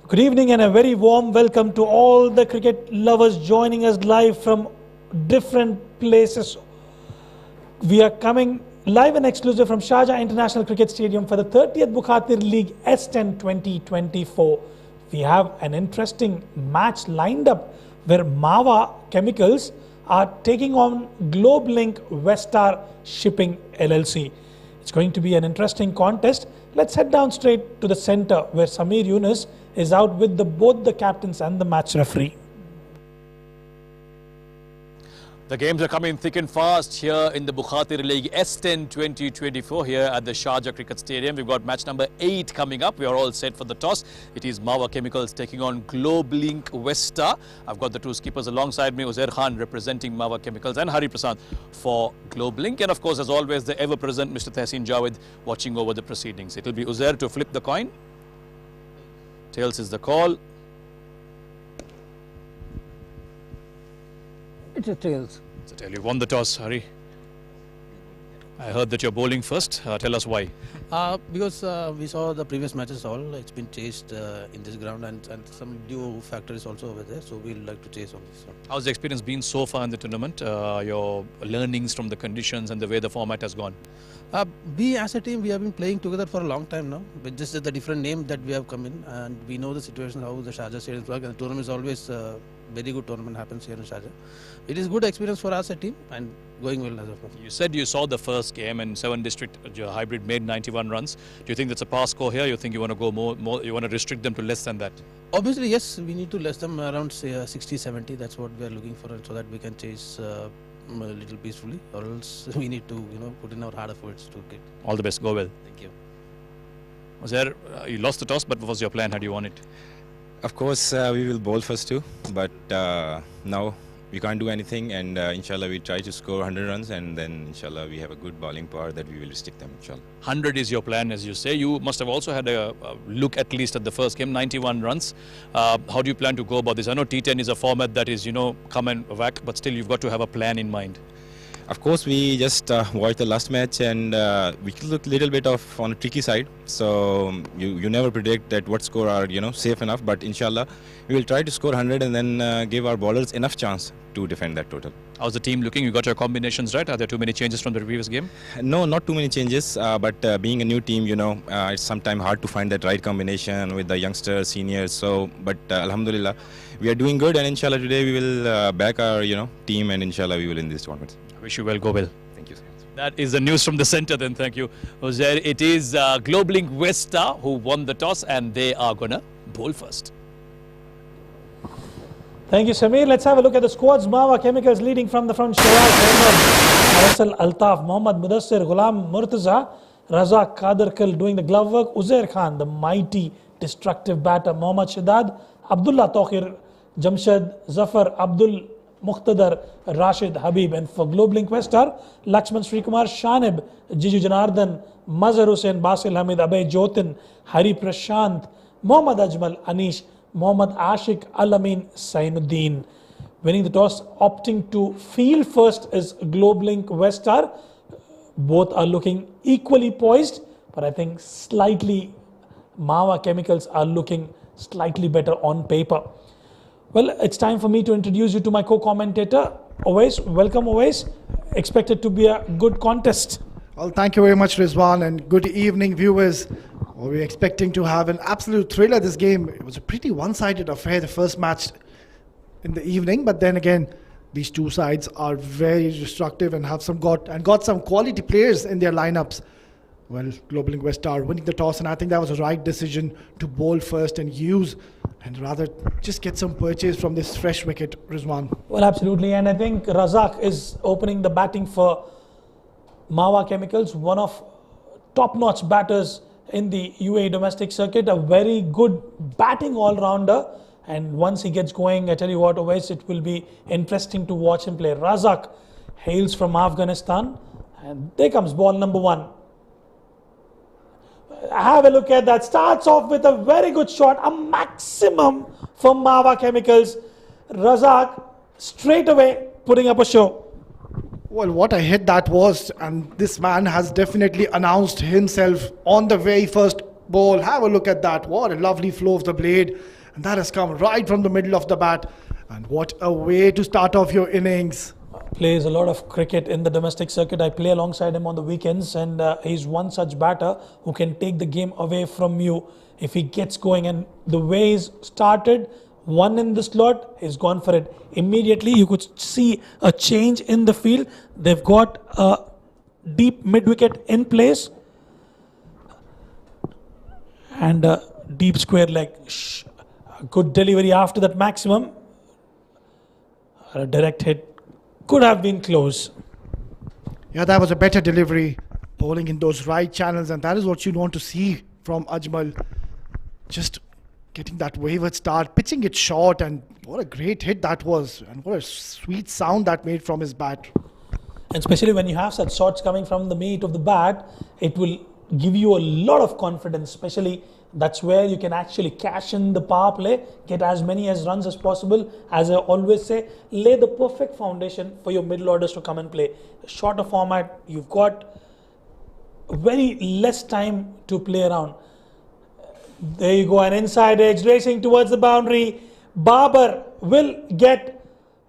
Good evening and a very warm welcome to all the cricket lovers joining us live from different places. We are coming live and exclusive from Sharjah International Cricket Stadium for the 30th Bukhatir League S10 2024. We have an interesting match lined up where Mawa Chemicals are taking on Globelink Weststar Shipping LLC. It's going to be an interesting contest. Let's head down straight to the center where Samir Yunus is out with both the captains and the match referee. The games are coming thick and fast here in the Bukhatir League S10 2024 here at the Sharjah Cricket Stadium. We've got match number 8 coming up. We are all set for the toss. It is Mawa Chemicals taking on Globelink Weststar. I've got the two skippers alongside me, Uzair Khan representing Mawa Chemicals and Hari Prasad for Globelink. And of course, as always, the ever-present Mr. Tehseen Javed watching over the proceedings. It will be Uzair to flip the coin. Tails is the call. It's a tails. So tell you won the toss, Hari. I heard that you're bowling first. Tell us why. Because we saw the previous matches all. It's been chased in this ground and some due factor is also over there. So we'll like to chase on this one. How's the experience been so far in the tournament? Your learnings from the conditions and the way the format has gone? We as a team, we have been playing together for a long time now. But just the different name that we have come in. And we know the situation, how the Sharjah Stadium work. And the tournament is always very good tournament happens here in Sharjah. It is good experience for us as a team and going well as of now. You said you saw the first game and 7 district your hybrid made 91 runs. Do you think that's a pass score here? You think you want to go more, you want to restrict them to less than that? Obviously, yes, we need to less them around say 60, 70. That's what we are looking for, so that we can chase a little peacefully, or else we need to put in our hard efforts to get. All the best. Go well. Thank you. Was there, you lost the toss, but what was your plan? How do you want it? Of course, we will bowl first too, but now we can't do anything, and inshallah we try to score 100 runs, and then inshallah we have a good bowling power that we will restrict them, inshallah. 100 is your plan, as you say. You must have also had a look at least at the first game, 91 runs. How do you plan to go about this? I know T10 is a format that is, come and whack, but still you've got to have a plan in mind. Of course, we just watched the last match, and we look a little bit on a tricky side. So you never predict that what score are safe enough. But inshallah, we will try to score 100 and then give our bowlers enough chance to defend that total. How's the team looking? You got your combinations right? Are there too many changes from the previous game? No, not too many changes. But being a new team, it's sometimes hard to find that right combination with the youngsters, seniors. So, but Alhamdulillah, we are doing good, and inshallah today we will back our team, and inshallah we will win this tournament. Wish you well, go well. Thank you. That is the news from the center then, thank you. Uzair, it is Globelink Weststar who won the toss and they are going to bowl first. Thank you, Samir. Let's have a look at the squads. Mawa Chemicals leading from the front. Sharaj Ahmed, Altaf, Mohammad Mudassir, Ghulam Murtaza, Razak Kadarkal doing the glove work. Uzair Khan, the mighty destructive batter. Mohammad Shadad, Abdullah Tawkhir, Jamshed, Zafar, Abdul Muqtadar, Rashid, Habib. And for Globelink Weststar, Lakshman Srikumar, Shanib, Jiju Janardhan, Mazhar Hussain, Basil Hamid, Abhay Jotin, Hari Prashant, Mohammad Ajmal, Anish, Mohammad Ashik, Alamin, Sainuddin. Winning the toss, opting to field first is Globelink Weststar. Both are looking equally poised, but I think slightly Mawa Chemicals are looking slightly better on paper. Well, it's time for me to introduce you to my co-commentator, Owais. Welcome, Owais. Expected to be a good contest. Well, thank you very much, Rizwan, and good evening, viewers. Well, we're expecting to have an absolute thriller this game. It was a pretty one-sided affair, the first match in the evening, but then again, these two sides are very destructive and have got some quality players in their lineups. Well, Globelink Weststar winning the toss, and I think that was the right decision to bowl first and rather just get some purchase from this fresh wicket, Rizwan. Well, absolutely, and I think Razak is opening the batting for Mawa Chemicals, one of top-notch batters in the UAE domestic circuit, a very good batting all-rounder, and once he gets going, I tell you what, always it will be interesting to watch him play. Razak hails from Afghanistan, and there comes ball number 1. Have a look at that. Starts off with a very good shot, a maximum for Mawa Chemicals. Razak straight away putting up a show. Well, what a hit that was, and this man has definitely announced himself on the very first ball. Have a look at that. What a lovely flow of the blade. And that has come right from the middle of the bat. And what a way to start off your innings. Plays a lot of cricket in the domestic circuit. I play alongside him on the weekends, and he's one such batter who can take the game away from you if he gets going. And the way he's started, one in the slot, he's gone for it. Immediately, you could see a change in the field. They've got a deep mid-wicket in place and a deep square leg. Good delivery after that maximum. A direct hit could have been close. Yeah, that was a better delivery. Bowling in those right channels, and that is what you want to see from Ajmal. Just getting that wayward start, pitching it short, and what a great hit that was. And what a sweet sound that made from his bat. And especially when you have such shots coming from the meat of the bat, it will give you a lot of confidence. Especially that's where you can actually cash in the power play, get as many as runs as possible. As I always say, lay the perfect foundation for your middle orders to come and play. Shorter format, you've got very less time to play around. There you go, an inside edge racing towards the boundary. Babar will get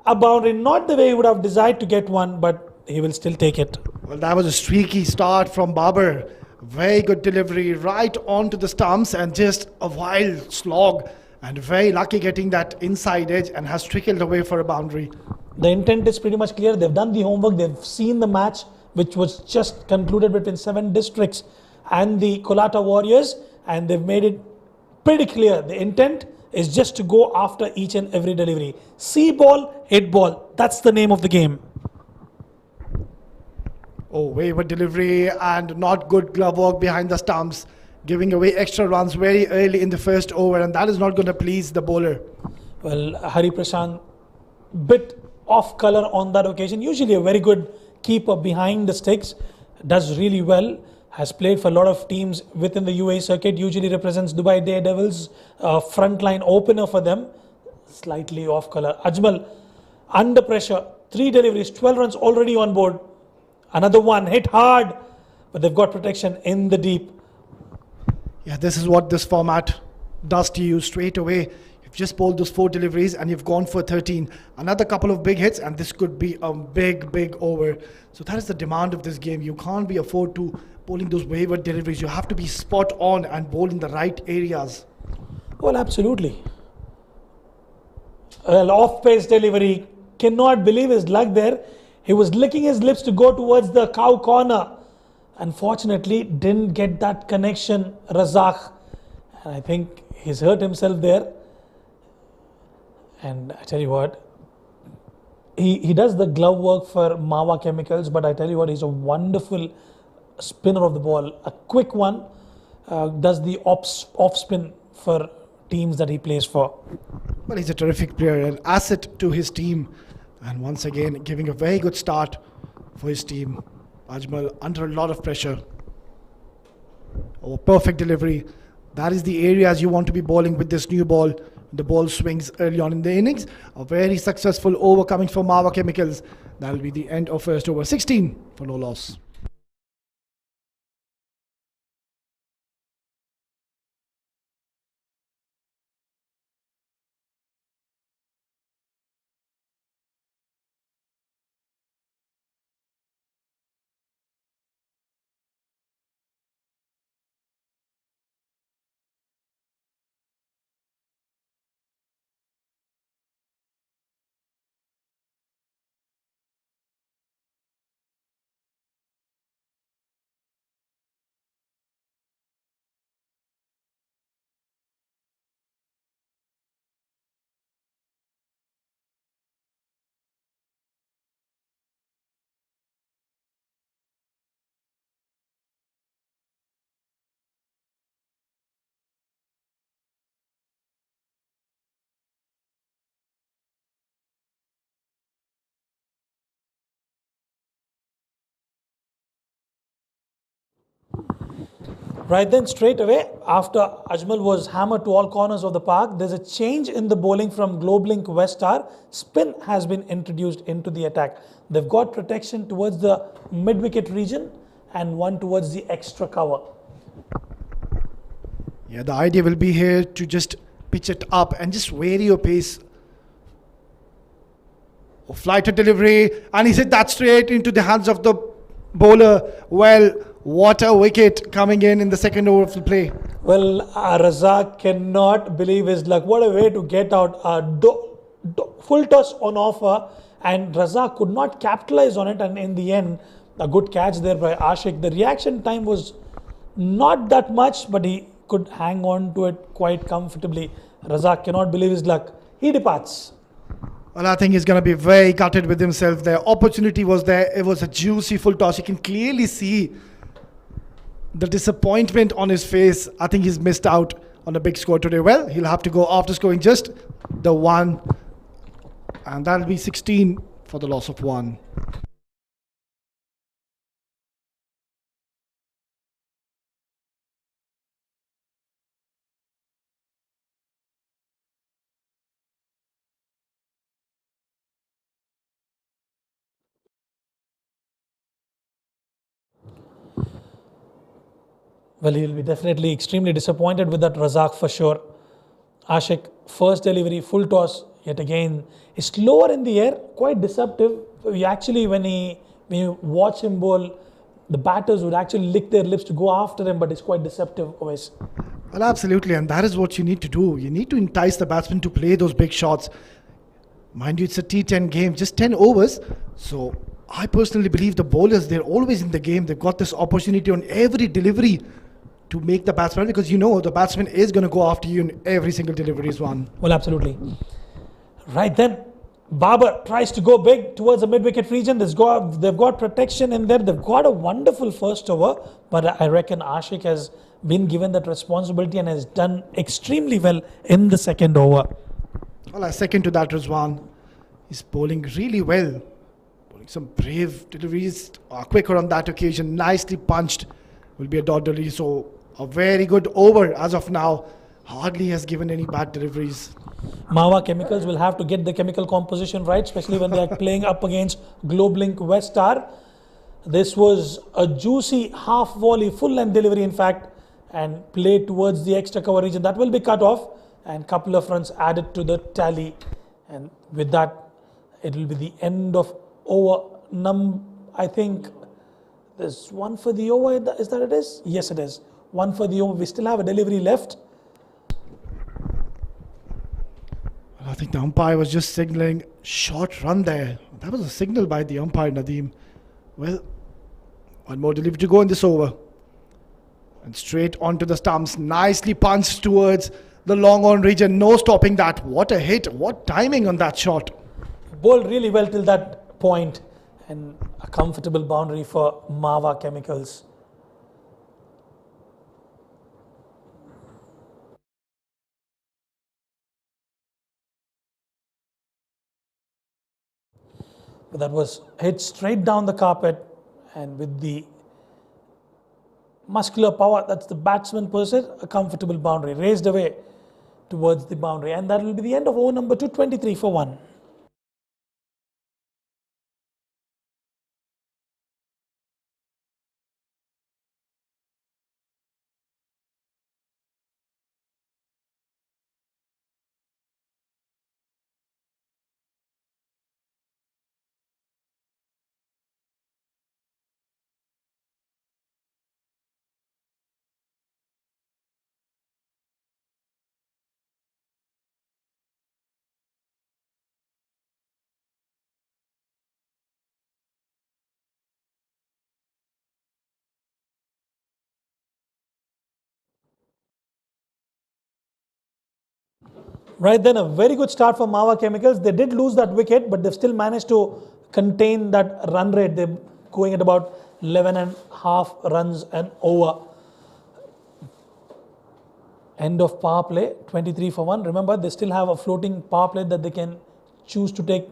a boundary, not the way he would have desired to get one, but he will still take it. Well, that was a streaky start from Babar. Very good delivery right onto the stumps and just a wild slog. And very lucky getting that inside edge and has trickled away for a boundary. The intent is pretty much clear. They've done the homework. They've seen the match, which was just concluded between 7 districts and the Kolata Warriors. And they've made it pretty clear. The intent is just to go after each and every delivery. See ball, hit ball. That's the name of the game. Oh, wayward delivery and not good glove work behind the stumps. Giving away extra runs very early in the first over, and that is not going to please the bowler. Well, Hari Prashant, bit off colour on that occasion. Usually a very good keeper behind the sticks. Does really well. Has played for a lot of teams within the UAE circuit. Usually represents Dubai Daredevils. Frontline opener for them. Slightly off colour. Ajmal, under pressure. 3 deliveries, 12 runs already on board. Another one, hit hard. But they've got protection in the deep. Yeah, this is what this format does to you straight away. You've just bowled those 4 deliveries and you've gone for 13. Another couple of big hits and this could be a big over. So that is the demand of this game. You can't be afford to bowling those wayward deliveries. You have to be spot on and bowl in the right areas. Well, absolutely. Well, off-pace delivery. Cannot believe his luck there. He was licking his lips to go towards the cow corner. Unfortunately, didn't get that connection, Razak. And I think he's hurt himself there. And I tell you what, he does the glove work for Mawa Chemicals, but I tell you what, he's a wonderful spinner of the ball. A quick one, does the off spin for teams that he plays for. Well, he's a terrific player, an asset to his team. And once again, giving a very good start for his team. Ajmal under a lot of pressure. Oh, perfect delivery. That is the areas you want to be bowling with this new ball. The ball swings early on in the innings. A very successful over coming from Mawa Chemicals. That will be the end of first over. 16 for no loss. Right then, straight away, after Ajmal was hammered to all corners of the park, there's a change in the bowling from Globelink Weststar. Spin has been introduced into the attack. They've got protection towards the mid-wicket region and one towards the extra cover. Yeah, the idea will be here to just pitch it up and just vary your pace. Oh, flighted delivery, and he's hit that straight into the hands of the bowler. Well, what a wicket coming in the second over of the play. Well, Razak cannot believe his luck. What a way to get out. Full toss on offer, and Razak could not capitalize on it, and in the end, a good catch there by Ashik. The reaction time was not that much, but he could hang on to it quite comfortably. Razak cannot believe his luck. He departs. Well, I think he's going to be very gutted with himself there. Opportunity was there. It was a juicy full toss. You can clearly see the disappointment on his face. I think he's missed out on a big score today. Well, he'll have to go after scoring just the one. And that'll be 16 for the loss of one. Well, he'll be definitely extremely disappointed with that Razak for sure. Ashik, first delivery, full toss, yet again, is slower in the air, quite deceptive. When you watch him bowl, the batters would actually lick their lips to go after him, but it's quite deceptive always. Well, absolutely, and that is what you need to do. You need to entice the batsman to play those big shots. Mind you, it's a T10 game, just 10 overs. So I personally believe the bowlers, they're always in the game. They've got this opportunity on every delivery to make the batsman, because you know the batsman is going to go after you in every single delivery is one. Well, absolutely. Right then, Babar tries to go big towards the mid-wicket region. They've got protection in there. They've got a wonderful first over, but I reckon Ashik has been given that responsibility and has done extremely well in the second over. Well, I second to that, Rizwan. He's bowling really well. Bowling some brave deliveries, quicker on that occasion, nicely punched. Will be a dot delivery, so a very good over as of now. Hardly has given any bad deliveries. Mawa Chemicals will have to get the chemical composition right, especially when they are playing up against Globelink Weststar. This was a juicy half volley, full length delivery in fact, and played towards the extra cover region. That will be cut off, and couple of runs added to the tally. And with that, it will be the end of over I think there's one for the over. Is that it is? Yes, it is. One for the over. We still have a delivery left. I think the umpire was just signaling short run there. That was a signal by the umpire, Nadeem. Well, one more delivery to go in this over. And straight onto the stumps. Nicely punched towards the long on region. No stopping that. What a hit. What timing on that shot. Bowled really well till that point, and a comfortable boundary for Mawa Chemicals. But that was hit straight down the carpet, and with the muscular power, that's the batsman possesses, a comfortable boundary raised away towards the boundary, and that will be the end of over number 223 for 1. Right then, a very good start for Mawa Chemicals. They did lose that wicket, but they've still managed to contain that run rate. They're going at about 11.5 runs and over. End of power play, 23 for 1. Remember, they still have a floating power play that they can choose to take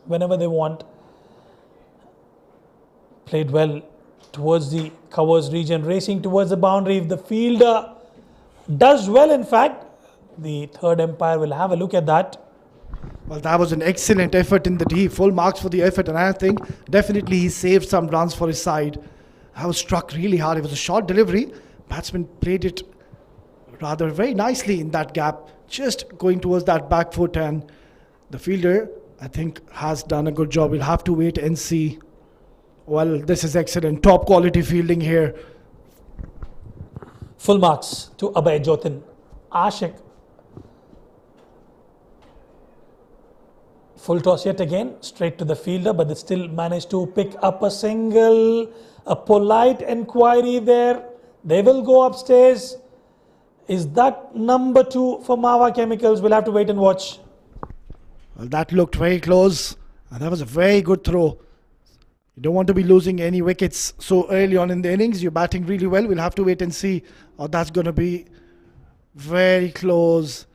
whenever they want. Played well towards the covers region, racing towards the boundary. If the fielder does well, in fact, the third umpire will have a look at that. Well, that was an excellent effort in the D. Full marks for the effort, and I think definitely he saved some runs for his side. I was struck really hard. It was a short delivery. Batsman played it rather very nicely in that gap, just going towards that back foot, and the fielder, I think, has done a good job. We'll have to wait and see. Well, this is excellent. Top quality fielding here. Full marks to Abhay Jotin. Ashik. Full toss yet again, straight to the fielder, but they still managed to pick up a single. A polite inquiry there. They will go upstairs. Is that number 2 for Mawa Chemicals? We'll have to wait and watch. Well, that looked very close, and that was a very good throw. You don't want to be losing any wickets so early on in the innings. You're batting really well. We'll have to wait and see. Oh, that's going to be very close.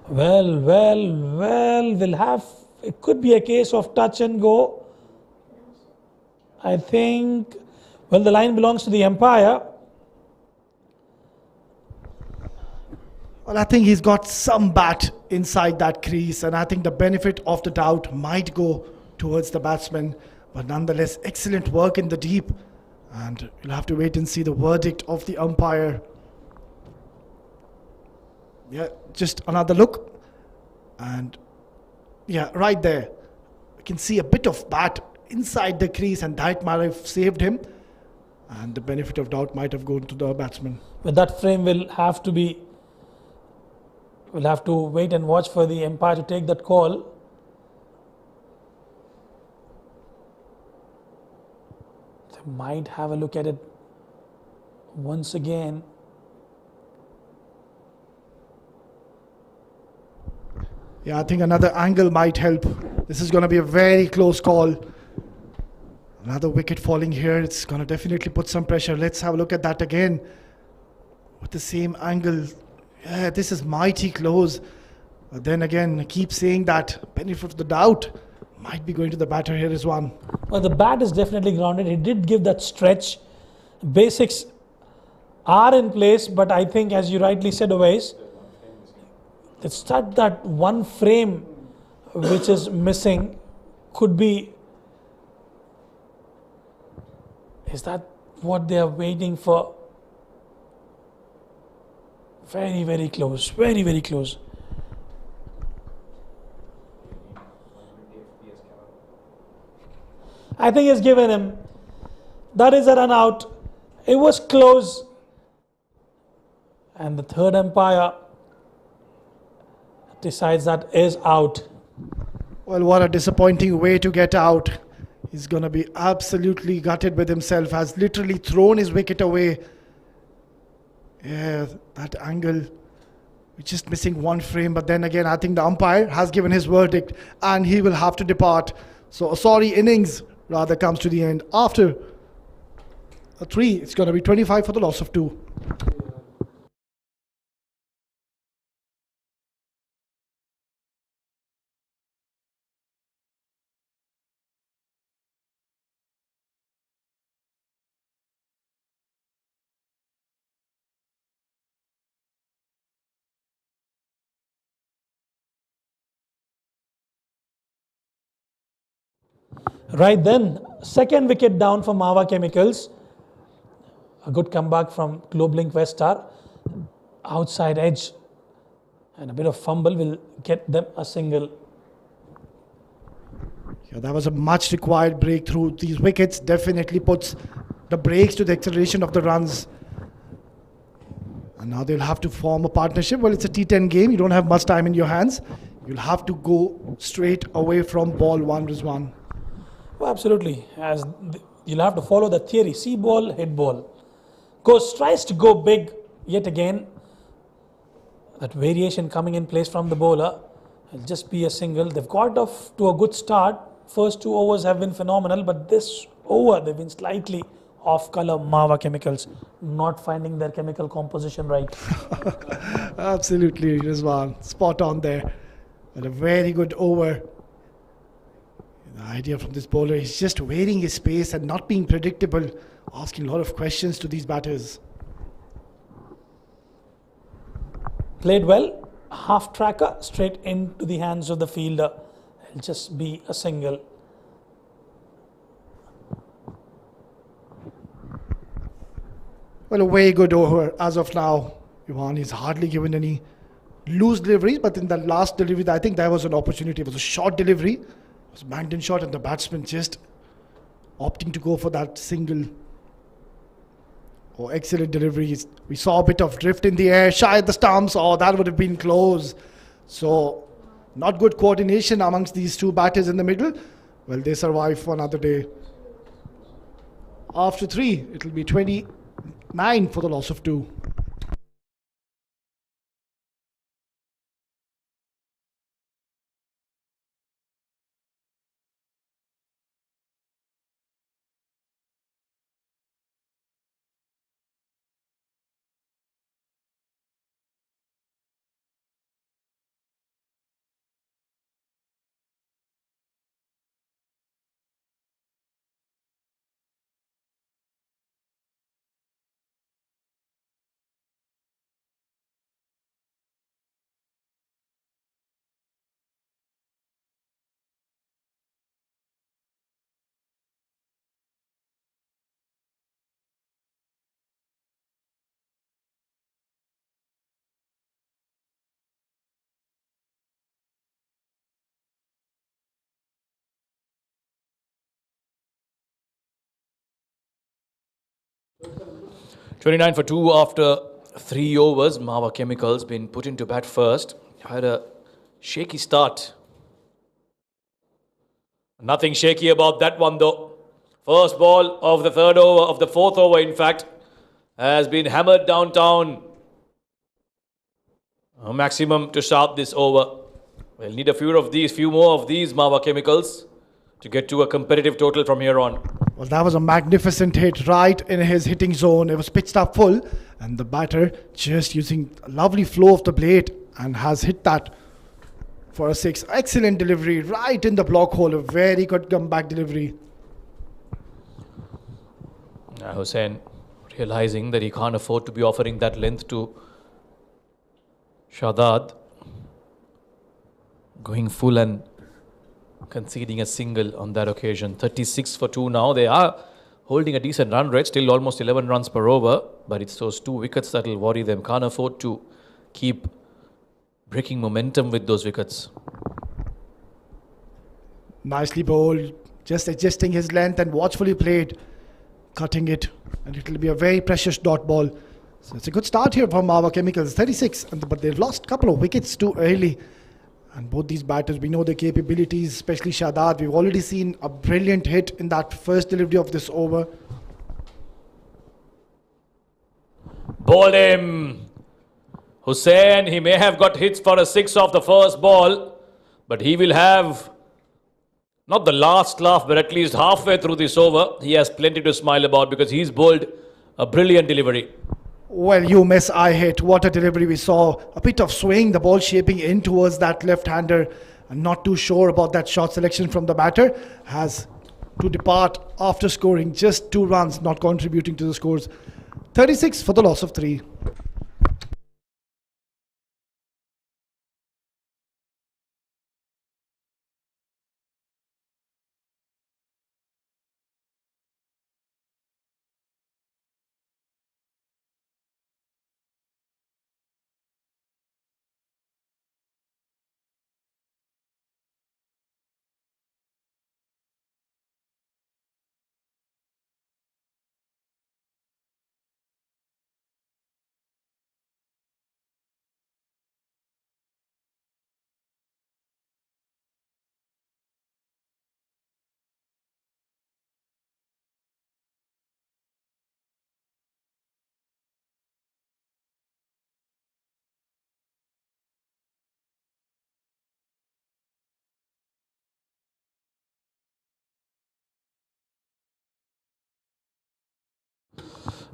Well, we'll have, it could be a case of touch and go. I think, well, the line belongs to the umpire. Well, I think he's got some bat inside that crease, and I think the benefit of the doubt might go towards the batsman. But nonetheless, excellent work in the deep, and you'll have to wait and see the verdict of the umpire. Yeah, just another look, and yeah, right there, you can see a bit of bat inside the crease, and that might have saved him, and the benefit of doubt might have gone to the batsman. But that frame will have to be, we'll have to wait and watch for the umpire to take that call. They might have a look at it once again. Yeah, I think another angle might help. This is going to be a very close call. Another wicket falling here. It's going to definitely put some pressure. Let's have a look at that again. With the same angle. Yeah, this is mighty close. But then again, I keep saying that benefit of the doubt might be going to the batter here as one. Well, the bat is definitely grounded. He did give that stretch. Basics are in place, but I think, as you rightly said, Owais, it's that one frame which is missing. Could be, is that what they are waiting for? Very, very close. Very, very close. I think he's given him. That is a run out. It was close. And the third umpire decides that is out. Well, what a disappointing way to get out. He's going to be absolutely gutted with himself. Has literally thrown his wicket away. Yeah, that angle. We're just missing one frame. But then again, I think the umpire has given his verdict, and he will have to depart. So a sorry innings rather comes to the end. After a 3, it's going to be 25 for the loss of 2. Right then, second wicket down for Mawa Chemicals. A good comeback from Globelink Weststar. Outside edge and a bit of fumble will get them a single. Yeah, that was a much required breakthrough. These wickets definitely puts the brakes to the acceleration of the runs. And now they'll have to form a partnership. Well, it's a T10 game. You don't have much time in your hands. You'll have to go straight away from ball 1, Rizwan. Oh, absolutely. You'll have to follow the theory. See ball, hit ball. Tries to go big yet again. That variation coming in place from the bowler. It'll just be a single. They've got off to a good start. First 2 overs have been phenomenal, but this over they've been slightly off color. Mawa Chemicals not finding their chemical composition right. Absolutely, Rizwan. Spot on there. And a very good over. The idea from this bowler is just varying his pace and not being predictable, asking a lot of questions to these batters. Played well, half tracker straight into the hands of the fielder. It'll just be a single. Well, Well, a very good over as of now. Ivan is hardly given any loose deliveries, but in the last delivery, I think there was an opportunity. It was a short delivery. It was banked in short, and the batsman just opting to go for that single. Oh, excellent deliveries. We saw a bit of drift in the air, shy at the stumps. Oh, that would have been close. So, not good coordination amongst these two batters in the middle. Well, they survive for another day. After 3, it will be 29 for the loss of 2. $29 for 2 after 3 overs. Mawa Chemicals been put into bat first. Had a shaky start. Nothing shaky about that one though. First ball of the 3rd over, of the 4th over in fact, has been hammered downtown. A maximum to start this over. We'll need a few more of these Mawa Chemicals to get to a competitive total from here on. Well, that was a magnificent hit right in his hitting zone. It was pitched up full, and the batter just using a lovely flow of the blade and has hit that for a 6. Excellent delivery right in the block hole. A very good comeback delivery. Hussain realizing that he can't afford to be offering that length to Shadad, going full and conceding a single on that occasion. 36 for 2 now. They are holding a decent run rate, still almost 11 runs per over, but it's those 2 wickets that will worry them. Can't afford to keep breaking momentum with those wickets. Nicely bowled, just adjusting his length and watchfully played, cutting it, and it will be a very precious dot ball. So it's a good start here for Mawa Chemicals. 36, but they've lost a couple of wickets too early. And both these batters, we know their capabilities, especially Shadad. We've already seen a brilliant hit in that first delivery of this over. Bowled him. Hussain, he may have got hits for a 6 off the first ball, but he will have not the last laugh, but at least halfway through this over, he has plenty to smile about because he's bowled a brilliant delivery. Well, you miss, I hit. What a delivery we saw. A bit of swing, the ball shaping in towards that left-hander. I'm not too sure about that shot selection from the batter. Has to depart after scoring just 2 runs, not contributing to the scores. 36 for the loss of 3.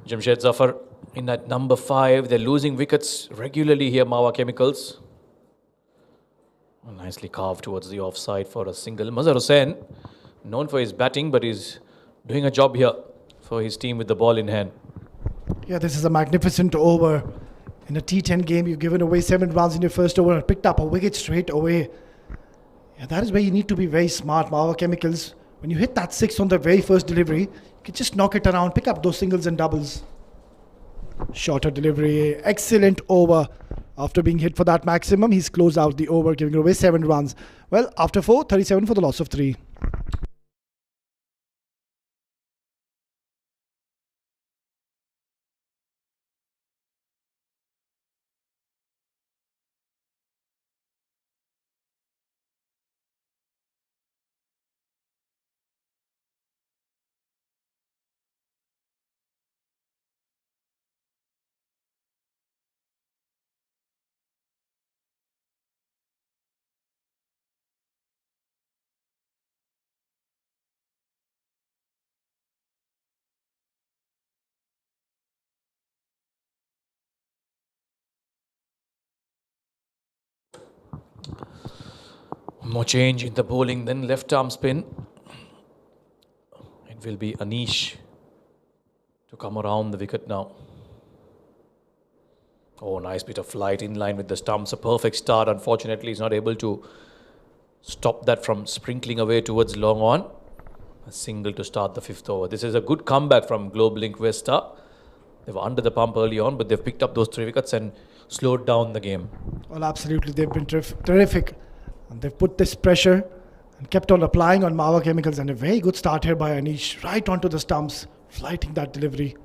Jamshed Zafar in at number 5. They're losing wickets regularly here, Mawa Chemicals. Nicely carved towards the offside for a single. Mazhar Hussain, known for his batting, but he's doing a job here for his team with the ball in hand. Yeah, this is a magnificent over. In a T10 game, you've given away 7 runs in your first over and picked up a wicket straight away. Yeah, that is where you need to be very smart, Mawa Chemicals. When you hit that 6 on the very first delivery, you can just knock it around, pick up those singles and doubles. Shorter delivery, excellent over. After being hit for that maximum, he's closed out the over, giving away 7 runs. Well, after 4, 37 for the loss of 3. More change in the bowling, then left arm spin. It will be Anish to come around the wicket now. Oh, nice bit of flight in line with the stumps. A perfect start. Unfortunately, he's not able to stop that from sprinkling away towards long on. A single to start the 5th over. This is a good comeback from Globelink Weststar. They were under the pump early on, but they've picked up those 3 wickets and slowed down the game. Well, absolutely. They've been terrific. And they've put this pressure and kept on applying on Mawa Chemicals. And a very good start here by Anish. Right onto the stumps, flighting that delivery.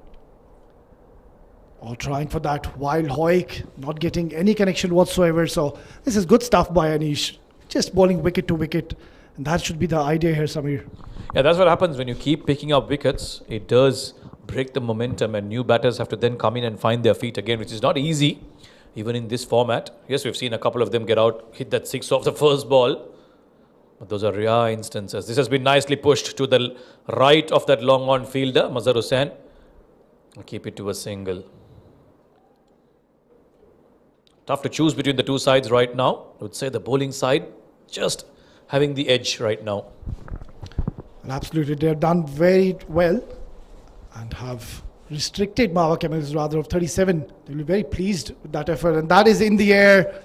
Or trying for that wild hoik, not getting any connection whatsoever. So this is good stuff by Anish. Just bowling wicket to wicket. And that should be the idea here, Samir. Yeah, that's what happens when you keep picking up wickets. It does break the momentum, and new batters have to then come in and find their feet again, which is not easy, even in this format. Yes, we've seen a couple of them get out, hit that 6 off the first ball. But those are rare instances. This has been nicely pushed to the right of that long on fielder, Mazhar Hussain. Keep it to a single. Tough to choose between the two sides right now. I would say the bowling side just having the edge right now. And absolutely, they have done very well and have restricted Mawa Chemicals rather of 37. They'll be very pleased with that effort. And that is in the air.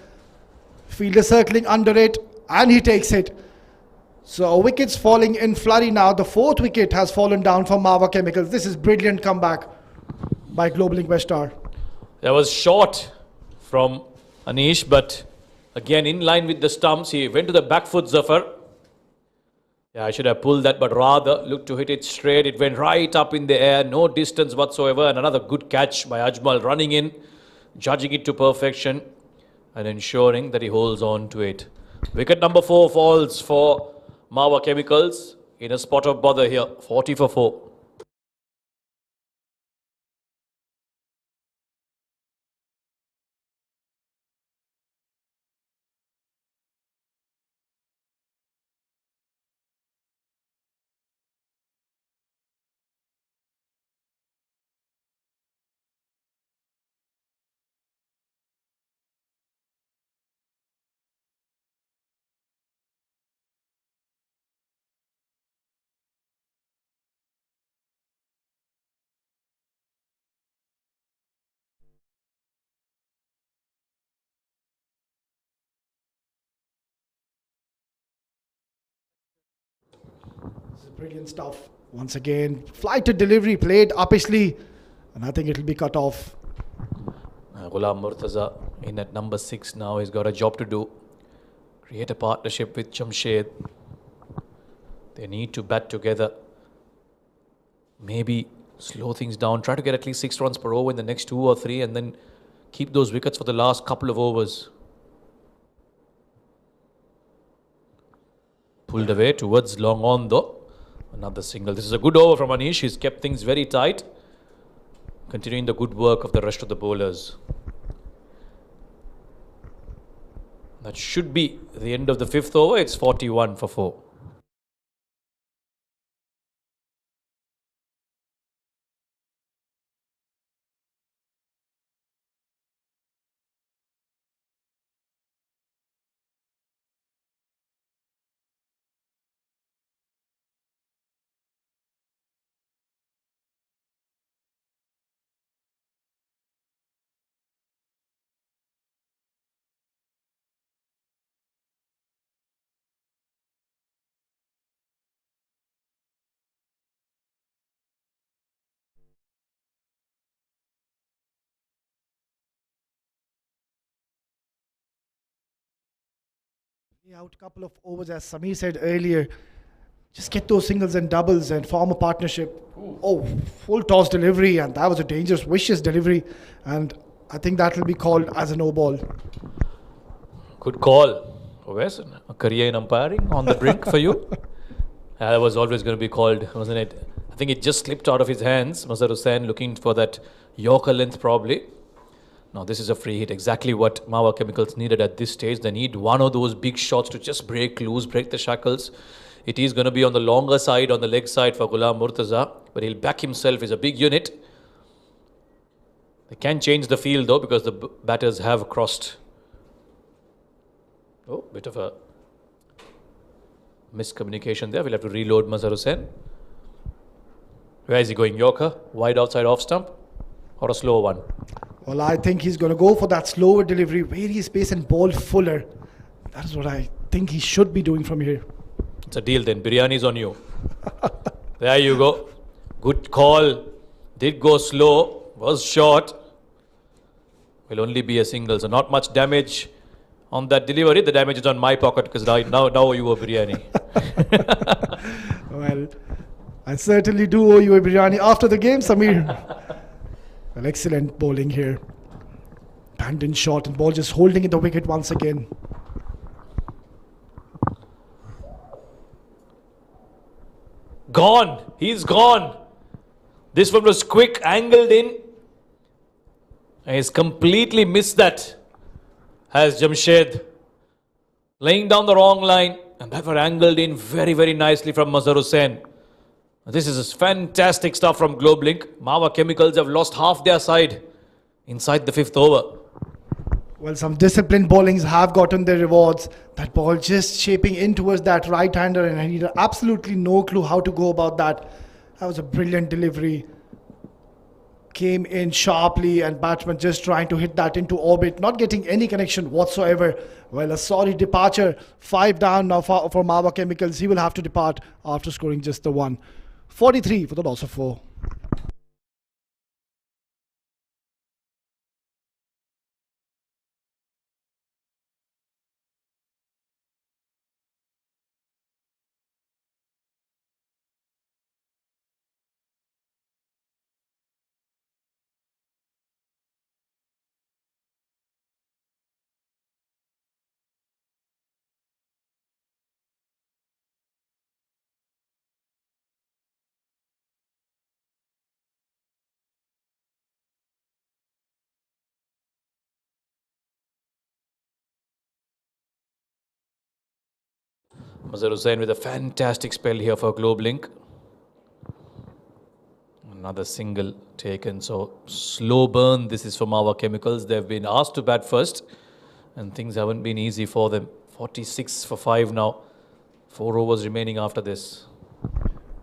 Fielder circling under it, and he takes it. So wickets falling in flurry now. The 4th wicket has fallen down for Mawa Chemicals. This is brilliant comeback by Globelink Weststar. That was short from Anish, but again in line with the stumps. He went to the back foot, Zafar. Yeah, I should have pulled that, but rather looked to hit it straight. It went right up in the air, no distance whatsoever. And another good catch by Ajmal, running in, judging it to perfection and ensuring that he holds on to it. Wicket number 4 falls for Mawa Chemicals in a spot of bother here, 40 for 4. This is brilliant stuff. Once again, flighted delivery played uppishly, and I think it'll be cut off. Ghulam Murtaza in at number 6 now. He's got a job to do. Create a partnership with Jamshed. They need to bat together. Maybe slow things down. Try to get at least 6 runs per over in the next 2 or 3, and then keep those wickets for the last couple of overs. Pulled away towards long on though. Another single. This is a good over from Anish. He's kept things very tight. Continuing the good work of the rest of the bowlers. That should be the end of the 5th over. It's 41 for 4. Out a couple of overs, as Samir said earlier. Just get those singles and doubles and form a partnership. Oh, full toss delivery, and that was a dangerous, vicious delivery. And I think that will be called as a no ball. Good call. Wes, a career in umpiring on the brink for you? That was always going to be called, wasn't it? I think it just slipped out of his hands. Mazhar Hussain looking for that Yorker length probably. Now this is a free hit, exactly what Mawa Chemicals needed at this stage. They need one of those big shots to just break loose, break the shackles. It is going to be on the longer side, on the leg side for Ghulam Murtaza, but he'll back himself. He's a big unit. They can change the field though, because the batters have crossed. Oh, bit of a miscommunication there. We'll have to reload Mazhar Hussain. Where is he going? Yorker? Wide outside off stump? Or a slower one? Well, I think he's going to go for that slower delivery, vary his pace and ball fuller. That is what I think he should be doing from here. It's a deal then. Biryani's on you. There you go. Good call. Did go slow. Was short. Will only be a single. So not much damage on that delivery. The damage is on my pocket because now you owe biryani. Well, I certainly do owe you a biryani after the game, Samir. Well, excellent bowling here. Banged in short and ball just holding in the wicket once again. Gone. He's gone. This one was quick, angled in. And he's completely missed that. Has Jamshed laying down the wrong line, and that were angled in very, very nicely from Mazhar Hussain. This is fantastic stuff from Globelink. Mawa Chemicals have lost half their side inside the 5th over. Well, some disciplined bowlings have gotten their rewards. That ball just shaping in towards that right-hander, and he had absolutely no clue how to go about that. That was a brilliant delivery. Came in sharply, and batsman just trying to hit that into orbit, not getting any connection whatsoever. Well, a sorry departure. 5 down now for Mawa Chemicals. He will have to depart after scoring just the one. 43 for the loss of 4. Mazhar Hussain with a fantastic spell here for Globelink. Another single taken. So slow burn. This is for Mawa Chemicals. They've been asked to bat first, and things haven't been easy for them. 46 for 5 now. 4 overs remaining after this.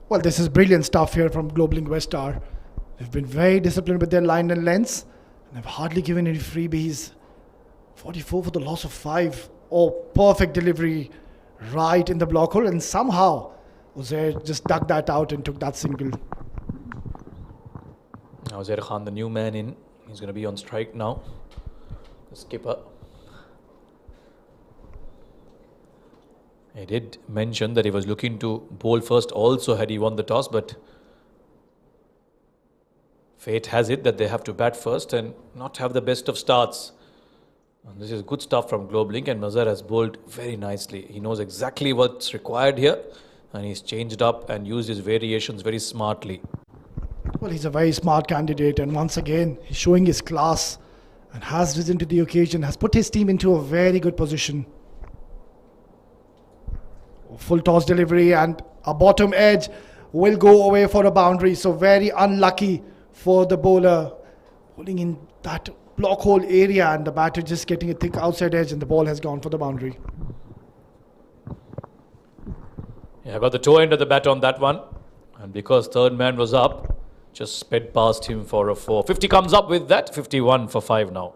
Well, this is brilliant stuff here from Globelink Weststar. They've been very disciplined with their line and lengths, and have hardly given any freebies. 44 for the loss of 5. Oh, perfect delivery right in the block hole, and somehow Uzair just dug that out and took that single. Now Uzair Khan, the new man in. He's going to be on strike now. The skipper. He did mention that he was looking to bowl first also had he won the toss, but fate has it that they have to bat first and not have the best of starts. And this is good stuff from Globelink, and Mazhar has bowled very nicely. He knows exactly what's required here, and he's changed up and used his variations very smartly. Well, he's a very smart candidate, and once again, he's showing his class and has risen to the occasion, has put his team into a very good position. Full toss delivery, and a bottom edge will go away for a boundary. So very unlucky for the bowler, bowling in that block hole area, and the batter just getting a thick outside edge, and the ball has gone for the boundary. Yeah, I got the toe end of the bat on that one, and because third man was up, just sped past him for a 4. 50 comes up with that. 51 for 5 now.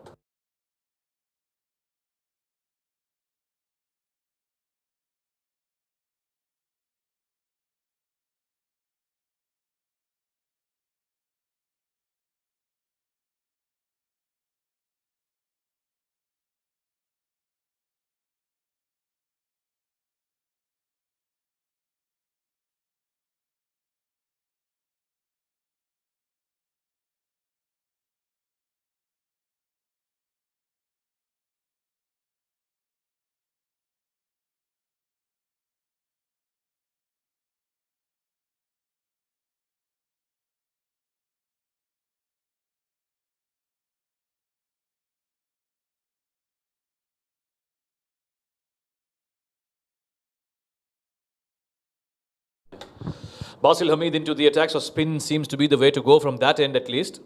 Basil Hamid into the attack, so spin seems to be the way to go from that end at least.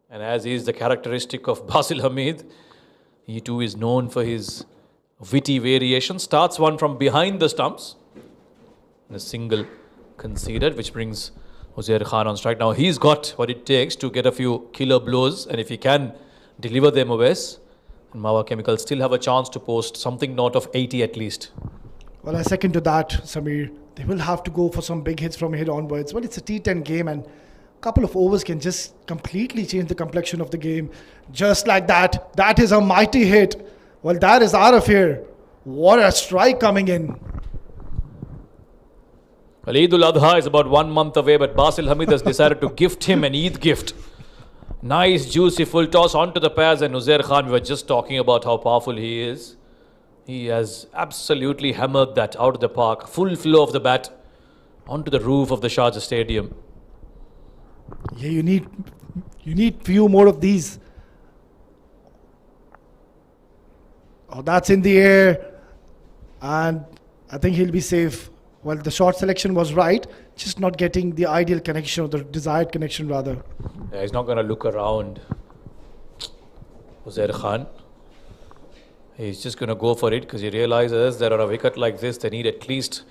And as is the characteristic of Basil Hamid, he too is known for his witty variation. Starts one from behind the stumps. And a single conceded, which brings Uzair Khan on strike. Now he's got what it takes to get a few killer blows, and if he can deliver them, Oves, and Mawa Chemicals still have a chance to post something north of 80 at least. Well, I second to that, Samir. They will have to go for some big hits from here onwards. Well, it's a T10 game, and a couple of overs can just completely change the complexion of the game. Just like that. That is a mighty hit. Well, that is out of here. What a strike coming in. Well, Eid al-Adha is about 1 month away, but Basil Hamid has decided to gift him an Eid gift. Nice, juicy full toss onto the pads, and Uzair Khan, we were just talking about how powerful he is. He has absolutely hammered that out of the park. Full flow of the bat onto the roof of the Sharjah Stadium. Yeah, you need few more of these. Oh, that's in the air. And I think he'll be safe. Well, the short selection was right, just not getting the ideal connection, or the desired connection rather. Yeah, he's not going to look around. Uzair Khan. He's just going to go for it because he realizes that on a wicket like this, they need at least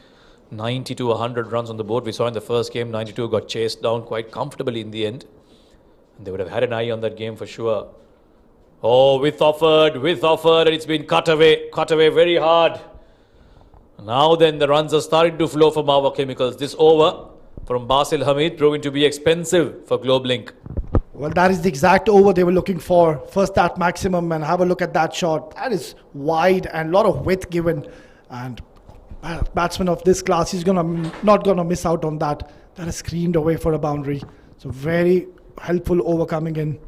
90 to 100 runs on the board. We saw in the first game, 92 got chased down quite comfortably in the end. And they would have had an eye on that game for sure. Oh, with offered, and it's been cut away very hard. Now then, the runs are starting to flow for Mawa Chemicals. This over from Basil Hamid proving to be expensive for Globelink. Well, that is the exact over they were looking for. First that maximum, and have a look at that shot. That is wide and a lot of width given. And a batsman of this class, he's not gonna miss out on that. That is screamed away for a boundary. So very helpful over coming in.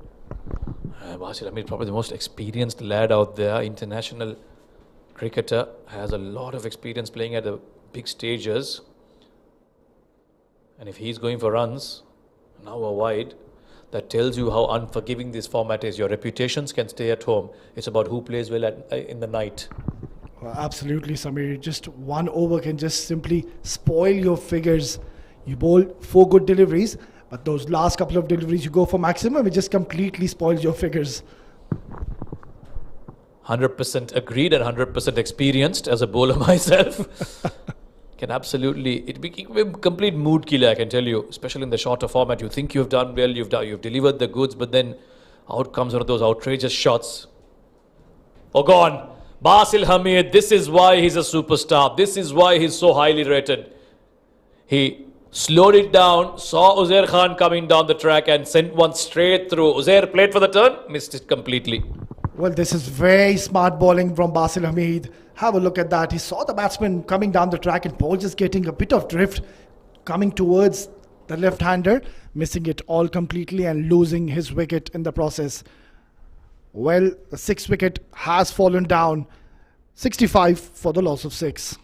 Basil Hamid, probably the most experienced lad out there, international cricketer, has a lot of experience playing at the big stages. And if he's going for runs, now a wide, that tells you how unforgiving this format is. Your reputations can stay at home. It's about who plays well in the night. Well, absolutely, Samir. Just one over can just simply spoil your figures. You bowl 4 good deliveries, but those last couple of deliveries you go for maximum, it just completely spoils your figures. 100% agreed and 100% experienced as a bowler myself. Can absolutely, it be a complete mood killer, I can tell you, especially in the shorter format. You think you've done well, you've delivered the goods, but then out comes one of those outrageous shots. Oh, gone. Basil Hamid, this is why he's a superstar. This is why he's so highly rated. He slowed it down, saw Uzair Khan coming down the track and sent one straight through. Uzair played for the turn, missed it completely. Well, this is very smart bowling from Basil Hamid. Have a look at that. He saw the batsman coming down the track and ball just getting a bit of drift coming towards the left-hander, missing it all completely and losing his wicket in the process. Well, the 6th wicket has fallen down. 65 for the loss of 6.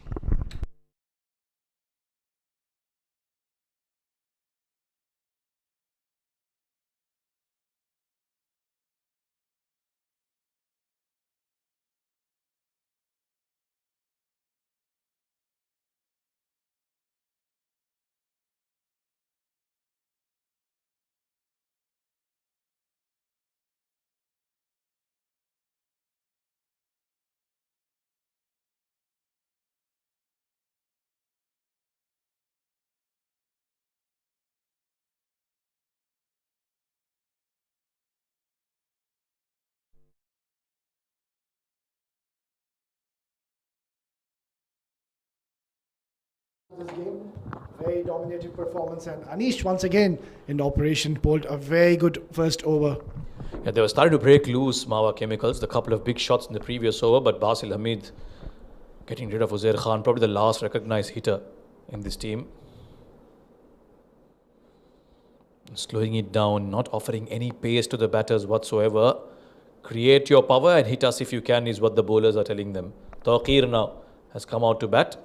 This game, very dominating performance, and Anish once again in operation bowled a very good first over. Yeah, they were starting to break loose, Mawa Chemicals. The couple of big shots in the previous over, but Basil Hamid getting rid of Uzair Khan, probably the last recognised hitter in this team. Slowing it down, not offering any pace to the batters whatsoever. Create your power and hit us if you can is what the bowlers are telling them. Taqir now has come out to bat.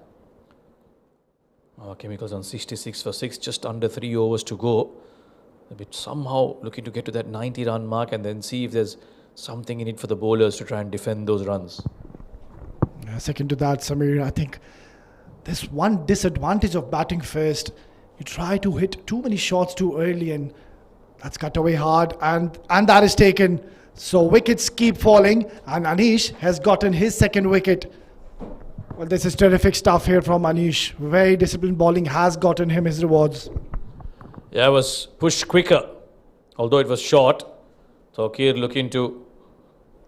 Chemicals on 66 for 6, just under 3 overs to go. A bit somehow looking to get to that 90-run mark and then see if there's something in it for the bowlers to try and defend those runs. Second to that, Samir, I think there's one disadvantage of batting first. You try to hit too many shots too early, and that's cut away hard, and that is taken. So wickets keep falling, and Anish has gotten his second wicket. Well, this is terrific stuff here from Anish. Very disciplined bowling has gotten him his rewards. Yeah, it was pushed quicker, although it was short. Tawqir looking to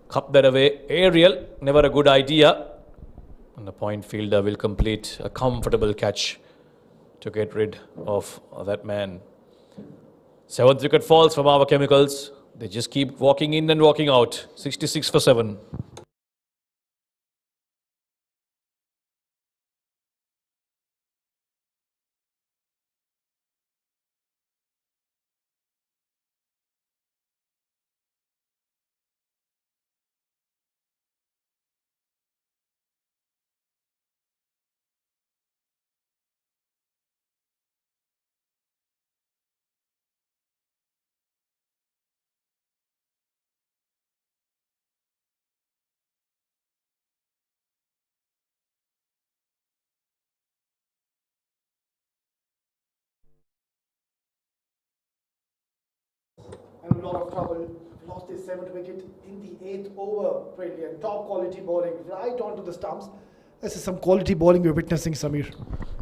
cup that away. Aerial, never a good idea. And the point fielder will complete a comfortable catch to get rid of that man. 7th wicket falls from our Chemicals. They just keep walking in and walking out. 66 for 7. And a lot of trouble. Lost his 7th wicket in the 8th over. Brilliant. Top quality bowling right onto the stumps. This is some quality bowling we're witnessing, Samir.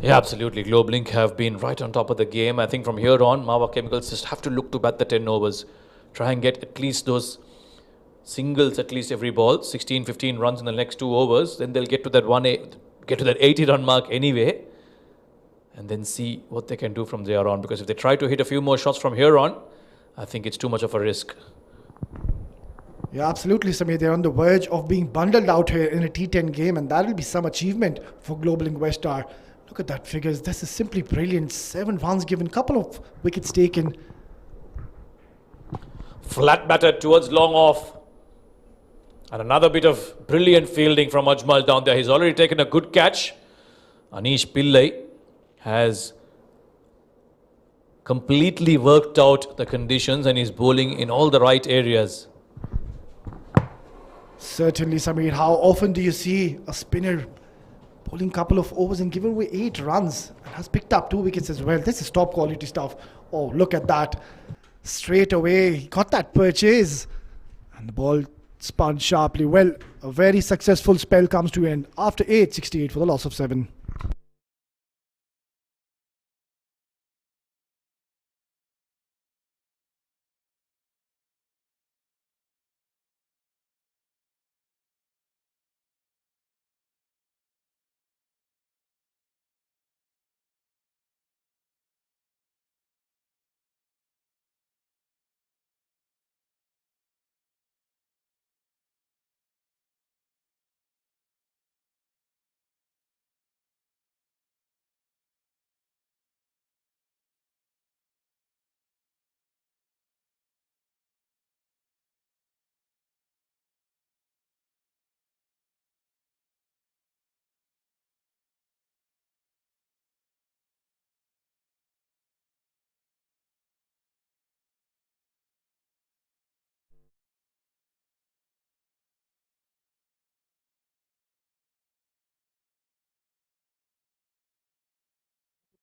Yeah, absolutely. Globelink have been right on top of the game. I think from here on, Mawa Chemicals just have to look to bat the 10 overs. Try and get at least those singles at least every ball. 16, 15 runs in the next 2 overs. Then they'll get to that 80 run mark anyway. And then see what they can do from there on. Because if they try to hit a few more shots from here on, I think it's too much of a risk. Yeah, absolutely, Samir. They're on the verge of being bundled out here in a T10 game, and that will be some achievement for Globelink Weststar. Look at that figures. This is simply brilliant. 7 runs given, couple of wickets taken. Flat batted towards long off. And another bit of brilliant fielding from Ajmal down there. He's already taken a good catch. Anish Pillai has completely worked out the conditions and is bowling in all the right areas. Certainly, Samir. How often do you see a spinner bowling couple of overs and giving away 8 runs and has picked up 2 wickets as well? This is top quality stuff. Oh, look at that. Straight away, he got that purchase. And the ball spun sharply. Well, a very successful spell comes to end after 868 for the loss of 7.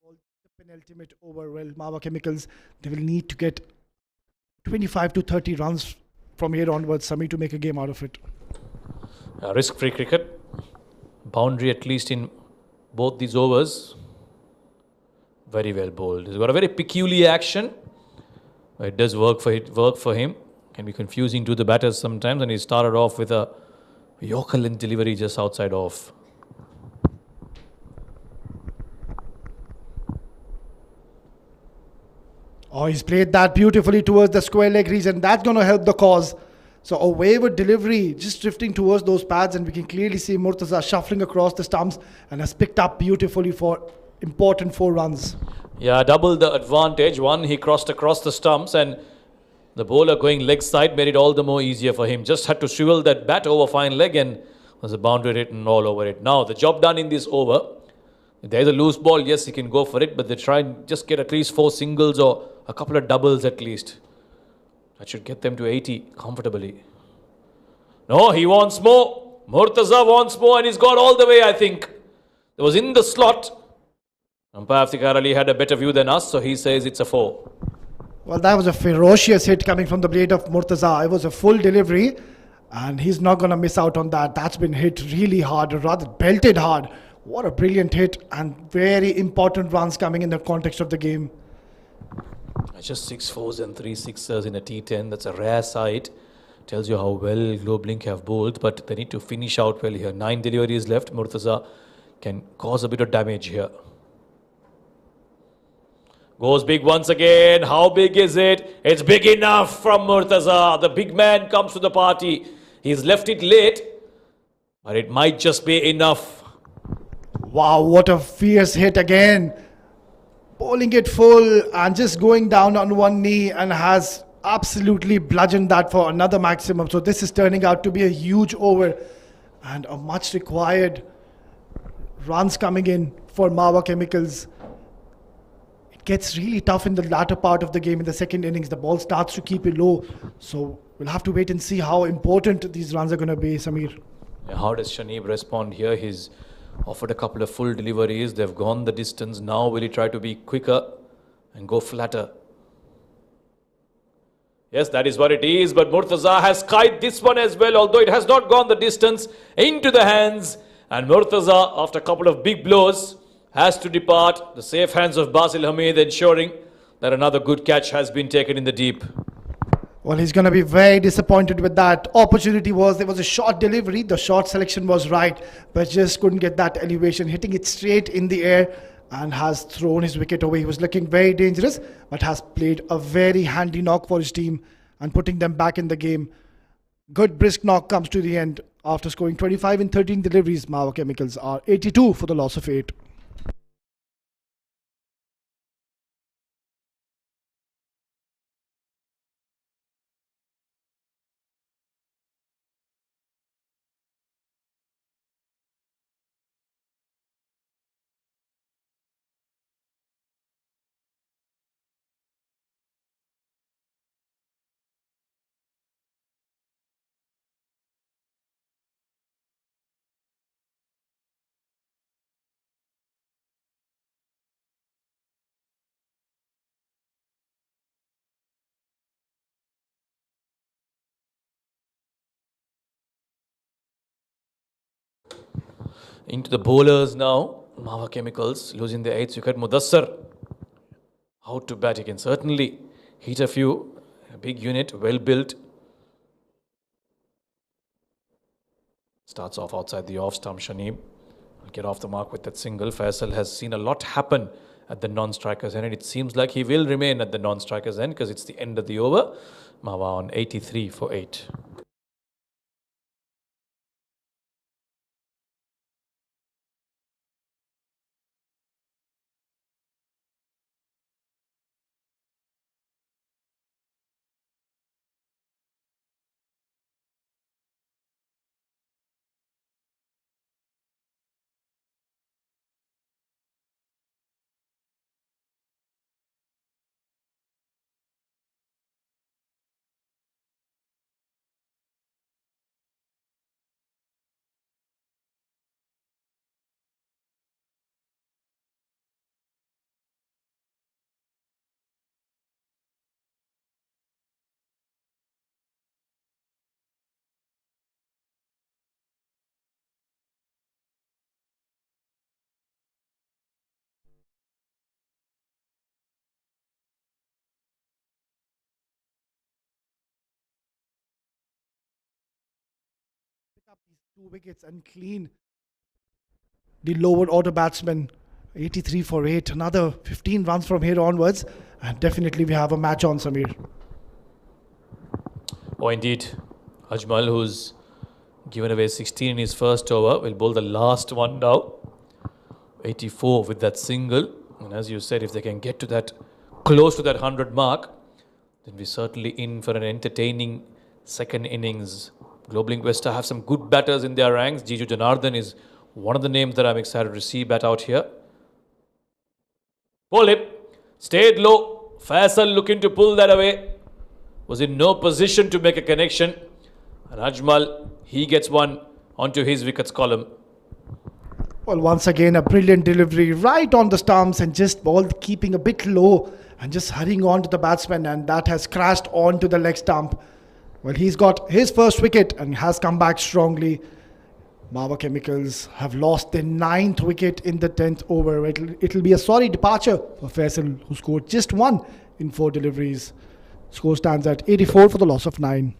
The penultimate over. Well, Mawa Chemicals, they will need to get 25 to 30 runs from here onwards, Sami, to make a game out of it. Risk-free cricket. Boundary at least in both these overs. Very well bowled. He's got a very peculiar action. It does work for him. Can be confusing to the batters sometimes, and he started off with a Yorker length delivery just outside off. Oh, he's played that beautifully towards the square leg crease, and that's going to help the cause. So a wayward delivery, just drifting towards those pads, and we can clearly see Murtaza shuffling across the stumps and has picked up beautifully for important 4 runs. Yeah, double the advantage. One, he crossed across the stumps, and the bowler going leg side made it all the more easier for him. Just had to swivel that bat over fine leg, and there's a boundary written all over it. Now, the job done in this over. If there's a loose ball, yes, he can go for it, but they try and just get at least 4 singles or a couple of doubles at least. That should get them to 80 comfortably. No, he wants more. Murtaza wants more, and he's got all the way, I think. It was in the slot. Umpire Iftikhar Ali had a better view than us, so he says it's a 4. Well, that was a ferocious hit coming from the blade of Murtaza. It was a full delivery, and he's not going to miss out on that. That's been hit really hard, or rather belted hard. What a brilliant hit, and very important runs coming in the context of the game. Just 6 4s and 3 6s in a T10. That's a rare sight. Tells you how well Globelink have bowled, but they need to finish out well here. 9 deliveries left. Murtaza can cause a bit of damage here. Goes big once again. How big is it? It's big enough from Murtaza. The big man comes to the party. He's left it late, but it might just be enough. Wow, what a fierce hit again. Bowling it full and just going down on one knee, and has absolutely bludgeoned that for another maximum. So this is turning out to be a huge over and a much required runs coming in for Mawa Chemicals. It gets really tough in the latter part of the game. In the second innings, the ball starts to keep it low. So we'll have to wait and see how important these runs are going to be, Samir. How does Shaneeb respond here? He's offered a couple of full deliveries. They've gone the distance. Now will he try to be quicker and go flatter? Yes, that is what it is. But Murtaza has skied this one as well, although it has not gone the distance, into the hands. And Murtaza, after a couple of big blows, has to depart. The safe hands of Basil Hamid, ensuring that another good catch has been taken in the deep. Well, he's going to be very disappointed with that. Opportunity was, there was a short delivery. The short selection was right, but just couldn't get that elevation, hitting it straight in the air, and has thrown his wicket away. He was looking very dangerous, but has played a very handy knock for his team and putting them back in the game. Good brisk knock comes to the end. After scoring 25 in 13 deliveries, Mawa Chemicals are 82 for the loss of 8. Into the bowlers now. Mawa Chemicals losing the 8th wicket. Mudassar out to bat. He can certainly hit a few. A big unit, well built. Starts off outside the off stump. Shaneeb will get off the mark with that single. Faisal has seen a lot happen at the non-strikers end, and it seems like he will remain at the non-strikers end because it's the end of the over. Mawa on 83 for 8. Up these 2 wickets and clean the lower order batsman. 83 for 8. Another 15 runs from here onwards, and definitely we have a match on, Samir. Oh, indeed. Ajmal, who's given away 16 in his first over, will bowl the last one now. 84 with that single. And as you said, if they can get to that, close to that 100 mark, then we're certainly in for an entertaining second innings. Globelink Weststar have some good batters in their ranks. Jiju Janardhan is one of the names that I'm excited to see bat out here. Pull it. Stayed low. Faisal looking to pull that away. Was in no position to make a connection. And Ajmal, he gets one onto his wickets column. Well, once again, a brilliant delivery right on the stumps and just ball keeping a bit low and just hurrying on to the batsman, and that has crashed onto the leg stump. Well, he's got his first wicket and has come back strongly. Mawa Chemicals have lost their 9th wicket in the 10th over. It'll be a sorry departure for Faisal, who scored just 1 in 4 deliveries. Score stands at 84 for the loss of 9.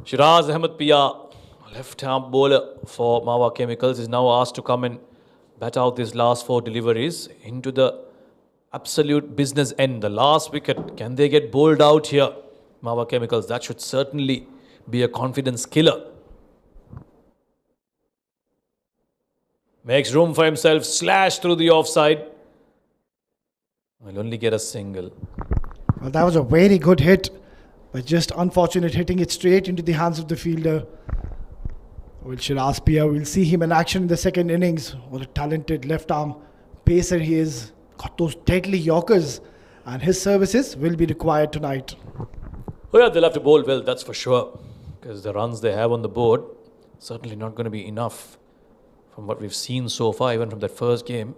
Shiraz Ahmed Pia, left-arm bowler for Mawa Chemicals, is now asked to come and bat out these last 4 deliveries into the absolute business end. The last wicket, can they get bowled out here? Mawa Chemicals, that should certainly be a confidence killer. Makes room for himself, slash through the offside. Will only get a single. Well, that was a very good hit, but just unfortunate hitting it straight into the hands of the fielder. Well, Shiraz Pia, we'll see him in action in the second innings. What a talented left-arm pacer he is. Got those deadly Yorkers, and his services will be required tonight. Oh yeah, they'll have to bowl well, that's for sure. Because the runs they have on the board, certainly not going to be enough from what we've seen so far, even from that first game.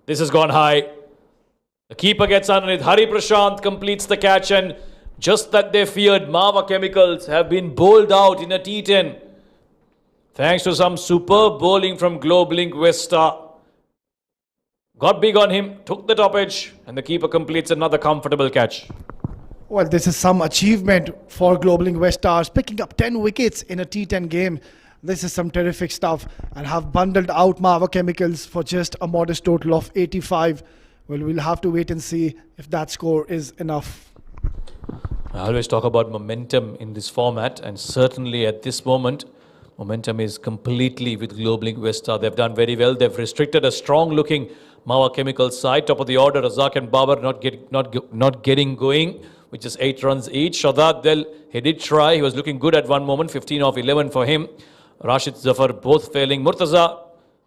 This has gone high. The keeper gets underneath. Hari Prashant completes the catch, and just that they feared, Mawa Chemicals have been bowled out in a T10. Thanks to some superb bowling from Globelink Weststar. Got big on him, took the top edge, and the keeper completes another comfortable catch. Well, this is some achievement for Globelink Wesstars, picking up 10 wickets in a T10 game. This is some terrific stuff, and have bundled out Mawa Chemicals for just a modest total of 85. Well, we'll have to wait and see if that score is enough. I always talk about momentum in this format, and certainly at this moment, momentum is completely with Globelink Weststar. They've done very well. They've restricted a strong-looking Mawa Chemicals side. Top of the order, Razak and Babar not getting going, with just 8 runs each. Shadad, he did try. He was looking good at one moment. 15 off 11 for him. Rashid Zafar both failing. Murtaza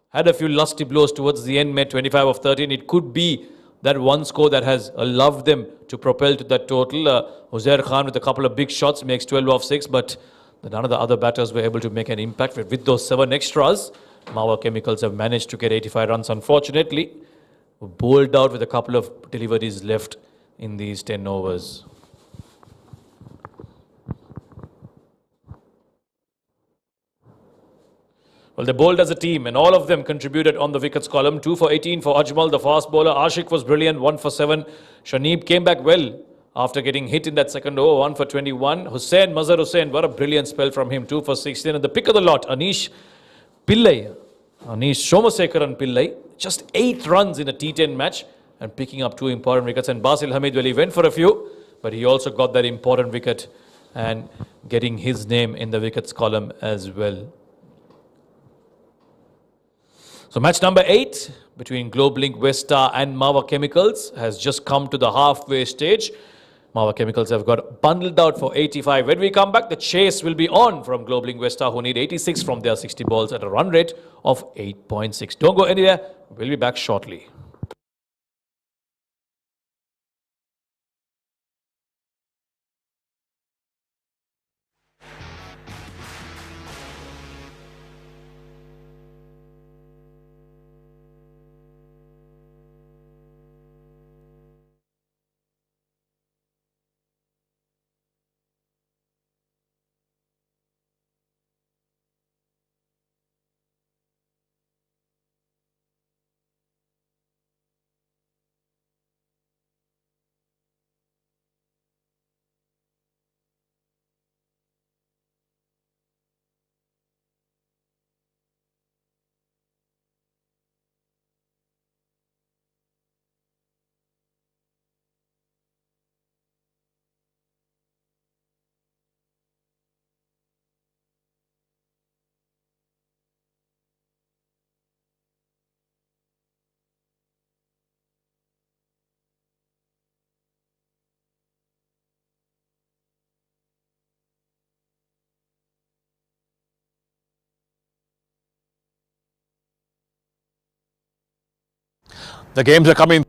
had a few lusty blows towards the end, made 25 of 13. It could be that one score that has allowed them to propel to that total. Uzair Khan with a couple of big shots makes 12 of 6, but none of the other batters were able to make an impact. With those 7 extras, Mawa Chemicals have managed to get 85 runs. Unfortunately, bowled out with a couple of deliveries left in these 10 overs. Well, they bowled as a team, and all of them contributed on the wickets column. 2 for 18 for Ajmal, the fast bowler. Ashik was brilliant, 1 for 7. Shaneeb came back well after getting hit in that second over, 1 for 21. Mazhar Hussain, what a brilliant spell from him, 2 for 16. And the pick of the lot, Anish Somasekaran Pillai, just 8 runs in a T10 match and picking up 2 important wickets. And Basil Hamid, well, he went for a few, but he also got that important wicket and getting his name in the wickets column as well. So match number 8 between Globelink Weststar and Mawa Chemicals has just come to the halfway stage. Mawa Chemicals have got bundled out for 85. When we come back, the chase will be on from Globelink Weststar, who need 86 from their 60 balls at a run rate of 8.6. Don't go anywhere. We'll be back shortly. The games are coming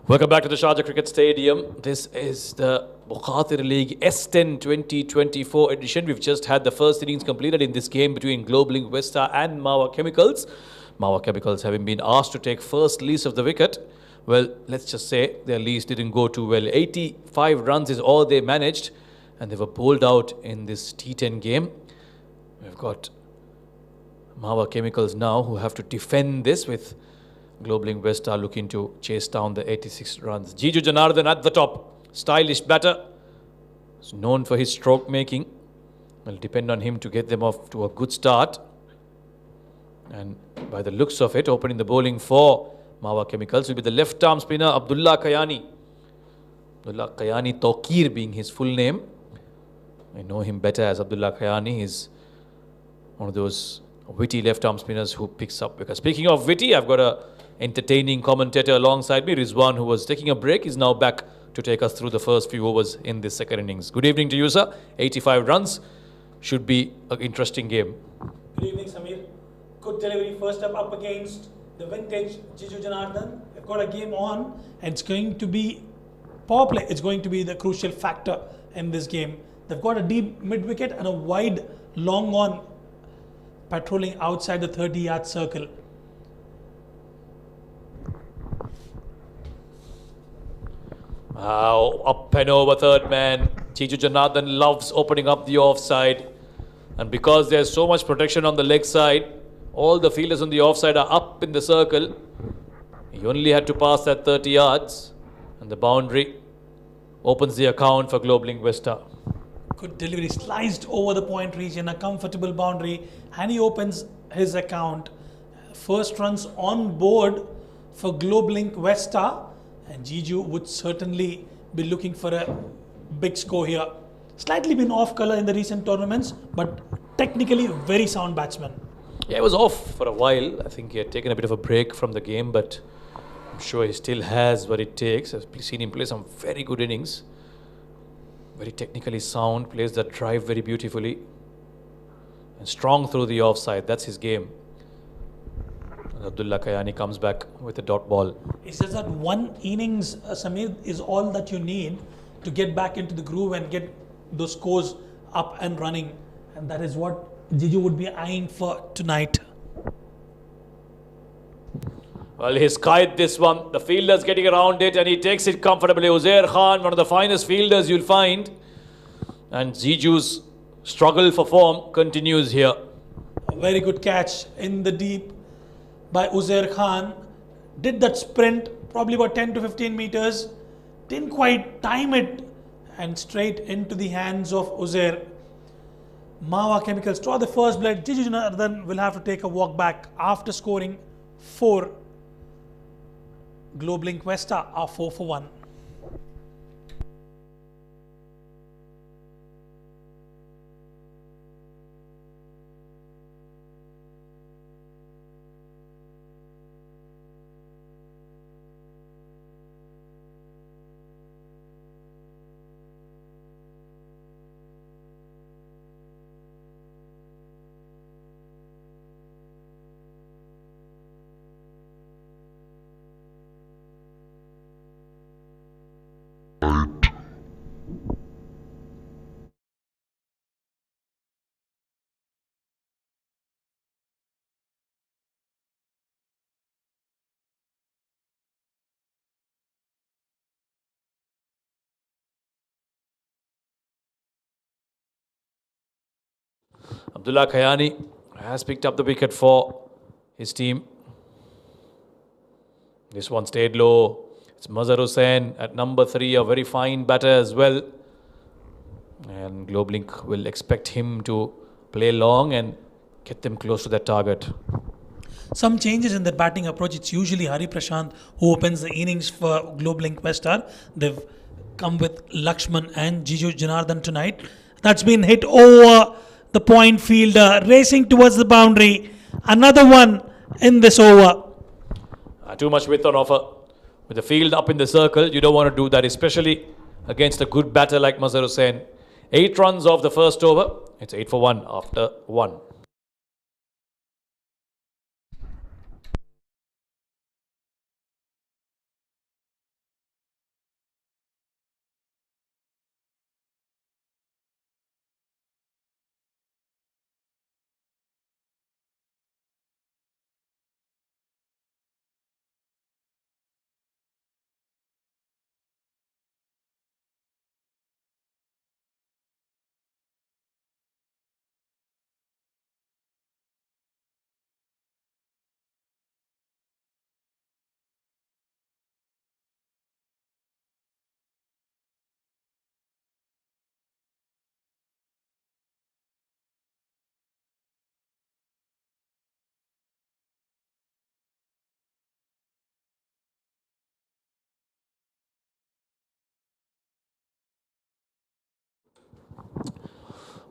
Welcome back to the Sharjah Cricket Stadium. This is the Bukhatir League S10 2024 edition. We've just had the first innings completed in this game between Globelink Weststar and Mawa Chemicals. Mawa Chemicals having been asked to take first lease of the wicket. Well, let's just say their lease didn't go too well. 85 runs is all they managed, and they were bowled out in this T10 game. We've got Mawa Chemicals now who have to defend this, with Globelink Weststar looking to chase down the 86 runs. Jiju Janardhan at the top. Stylish batter. He's known for his stroke making. Will depend on him to get them off to a good start. And by the looks of it, opening the bowling for Mawa Chemicals will be the left arm spinner Abdullah Kayani. Abdullah Kayani Tawqir being his full name. I know him better as Abdullah Kayani. He's one of those witty left arm spinners who picks up wickets. Speaking of witty, I've got a entertaining commentator alongside me. Rizwan, who was taking a break, is now back to take us through the first few overs in this second innings. Good evening to you, sir. 85 runs. Should be an interesting game. Good evening, Samir. Good delivery first up against the vintage Jiju Janardhan. They've got a game on, and it's going to be power play. It's going to be the crucial factor in this game. They've got a deep mid-wicket and a wide long on patrolling outside the 30-yard circle. Wow, up and over third man. Jiju Janardhan loves opening up the offside. And because there's so much protection on the leg side, all the fielders on the offside are up in the circle. He only had to pass that 30 yards. And the boundary opens the account for Globelink Weststar. Good delivery, sliced over the point region, a comfortable boundary, and he opens his account. First runs on board for Globelink Weststar, and Jiju would certainly be looking for a big score here. Slightly been off colour in the recent tournaments, but technically very sound batsman. Yeah, he was off for a while. I think he had taken a bit of a break from the game, but I'm sure he still has what it takes. I've seen him play some very good innings. Very technically sound, plays that drive very beautifully. And strong through the offside, that's his game. And Abdullah Kayani comes back with a dot ball. It's just that one innings, Samir, is all that you need to get back into the groove and get those scores up and running. And that is what Jiju would be eyeing for tonight. Well, he's kite this one. The fielder's getting around it and he takes it comfortably. Uzair Khan, one of the finest fielders you'll find. And Jiju's struggle for form continues here. A very good catch in the deep by Uzair Khan. Did that sprint, probably about 10 to 15 meters. Didn't quite time it, and straight into the hands of Uzair. Mawa Chemicals draw the first blood. Jiju Janardhan will have to take a walk back after scoring 4. Globelink Weststar are 4 for 1. Abdullah Kayani has picked up the wicket for his team. This one stayed low. It's Mazhar Hussain at number 3, a very fine batter as well. And Globelink will expect him to play long and get them close to their target. Some changes in their batting approach. It's usually Hari Prashant who opens the innings for Globelink Weststar. They've come with Lakshman and Jiju Janardhan tonight. That's been hit over the point fielder, racing towards the boundary. Another one in this over. Too much width on offer. With the field up in the circle, you don't want to do that, especially against a good batter like Mazhar Hussain. 8 runs off the first over. It's 8 for 1 after 1.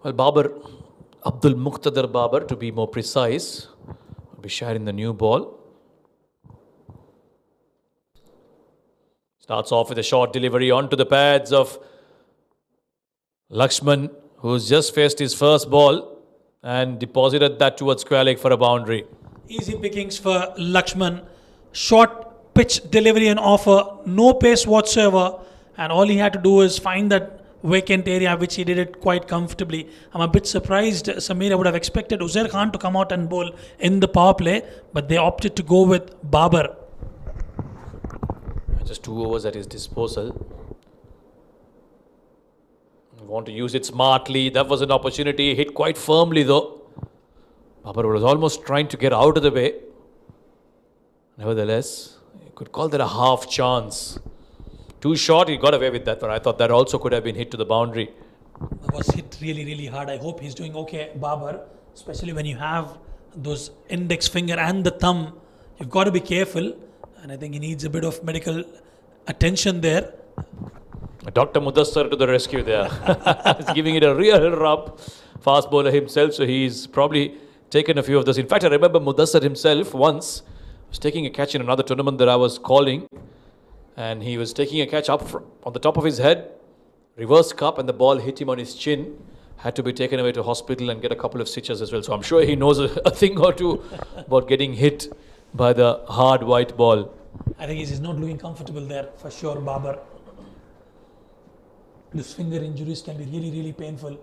Well, Abdul Muqtadar Babar, to be more precise, will be sharing the new ball. Starts off with a short delivery onto the pads of Lakshman, who's just faced his first ball and deposited that towards square leg for a boundary. Easy pickings for Lakshman. Short pitch delivery and offer, no pace whatsoever, and all he had to do is find that vacant area, which he did it quite comfortably. I'm a bit surprised. Samir, I would have expected Uzair Khan to come out and bowl in the power play, but they opted to go with Babar. Just 2 overs at his disposal. Want to use it smartly. That was an opportunity. Hit quite firmly though. Babar was almost trying to get out of the way. Nevertheless, you could call that a half chance. Too short, he got away with that, but I thought that also could have been hit to the boundary. It was hit really, really hard. I hope he's doing okay, Babar, especially when you have those index finger and the thumb. You've got to be careful, and I think he needs a bit of medical attention there. Dr. Mudassar to the rescue there. He's giving it a real rub. Fast bowler himself, so he's probably taken a few of those. In fact, I remember Mudassar himself once was taking a catch in another tournament that I was calling, and he was taking a catch up on the top of his head, reverse cup, and the ball hit him on his chin. Had to be taken away to hospital and get a couple of stitches as well. So I'm sure he knows a thing or two about getting hit by the hard white ball. I think he's not looking comfortable there for sure, Babar. These finger injuries can be really, really painful.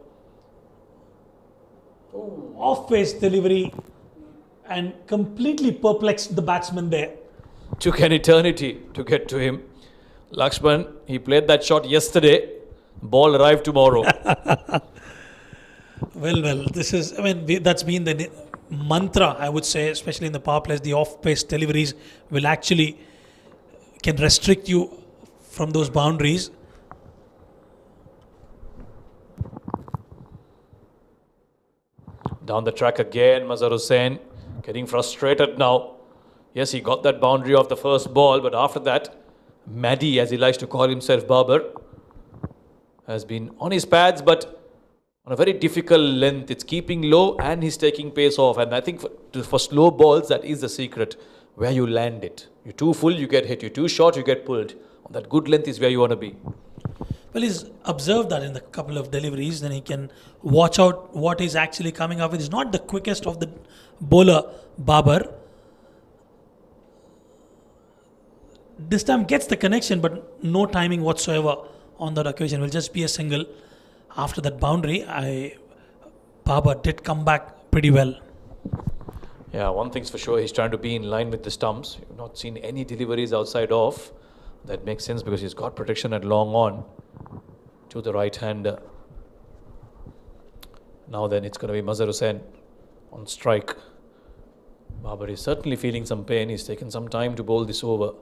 Off-pace delivery and completely perplexed the batsman there. Took an eternity to get to him. Lakshman, he played that shot yesterday. Ball arrived tomorrow. Well, this is, that's been the mantra, I would say, especially in the power plays. The off-pace deliveries will actually can restrict you from those boundaries. Down the track again, Mazhar Hussain getting frustrated now. Yes, he got that boundary off the first ball, but after that, Maddy, as he likes to call himself, Babar, has been on his pads, but on a very difficult length. It's keeping low and he's taking pace off. And I think for slow balls, that is the secret, where you land it. You're too full, you get hit. You're too short, you get pulled. On that good length is where you want to be. Well, he's observed that in a couple of deliveries, then he can watch out what he's actually coming up with. He's not the quickest of the bowler, Babar. This time gets the connection, but no timing whatsoever on that occasion. Will just be a single. After that boundary, Babar did come back pretty well. Yeah, one thing's for sure, he's trying to be in line with the stumps. You've not seen any deliveries outside off. That makes sense because he's got protection at long on to the right hander. Now then, it's going to be Mazhar Hussain on strike. Babar is certainly feeling some pain. He's taken some time to bowl this over.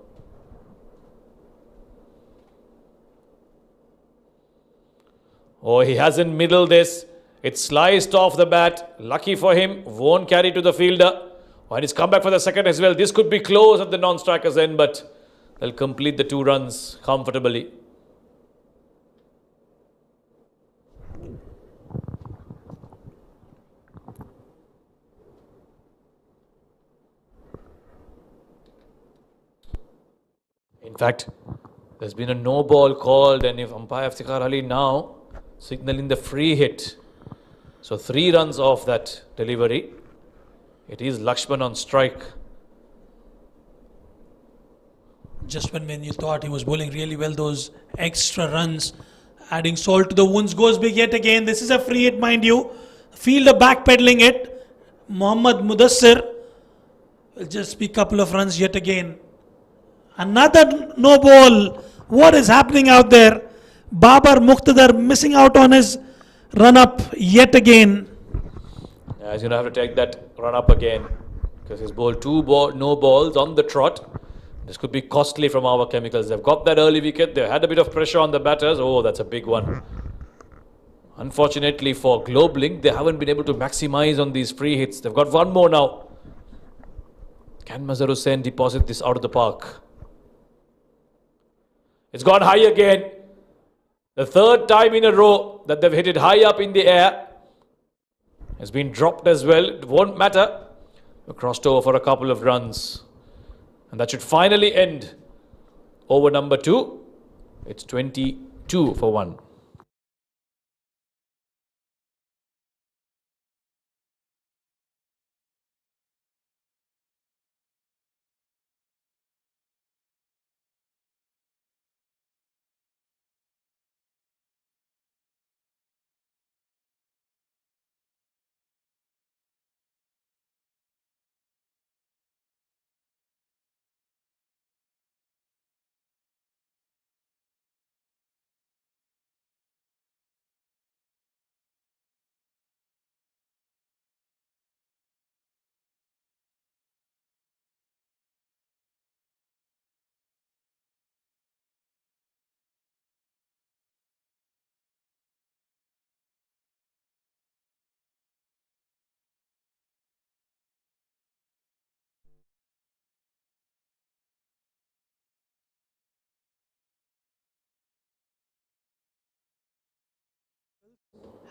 Oh, he hasn't middled this. It's sliced off the bat. Lucky for him, won't carry to the fielder. And he's come back for the second as well. This could be close at the non-striker's end, but they'll complete the 2 runs comfortably. In fact, there's been a no ball called, and if umpire Iftikhar Ali now signaling the free hit. So 3 runs off that delivery. It is Lakshman on strike. Just when you thought he was bowling really well, those extra runs, adding salt to the wounds, goes big yet again. This is a free hit, mind you. Fielder backpedaling it. Mohammad Mudassir will just be a couple of runs yet again. Another no ball. What is happening out there? Babar Muqtadar missing out on his run up yet again. Yeah, he's going to have to take that run up again because he's bowled 2 no balls on the trot. This could be costly from our chemicals. They've got that early wicket. They've had a bit of pressure on the batters. Oh, that's a big one. Unfortunately for Globelink, they haven't been able to maximize on these free hits. They've got 1 more now. Can Mazhar Hussain deposit this out of the park? It's gone high again. The 3rd time in a row that they've hit it high up in the air. has been dropped as well. It won't matter. We crossed over for a couple of runs. And that should finally end over number 2. It's 22 for 1.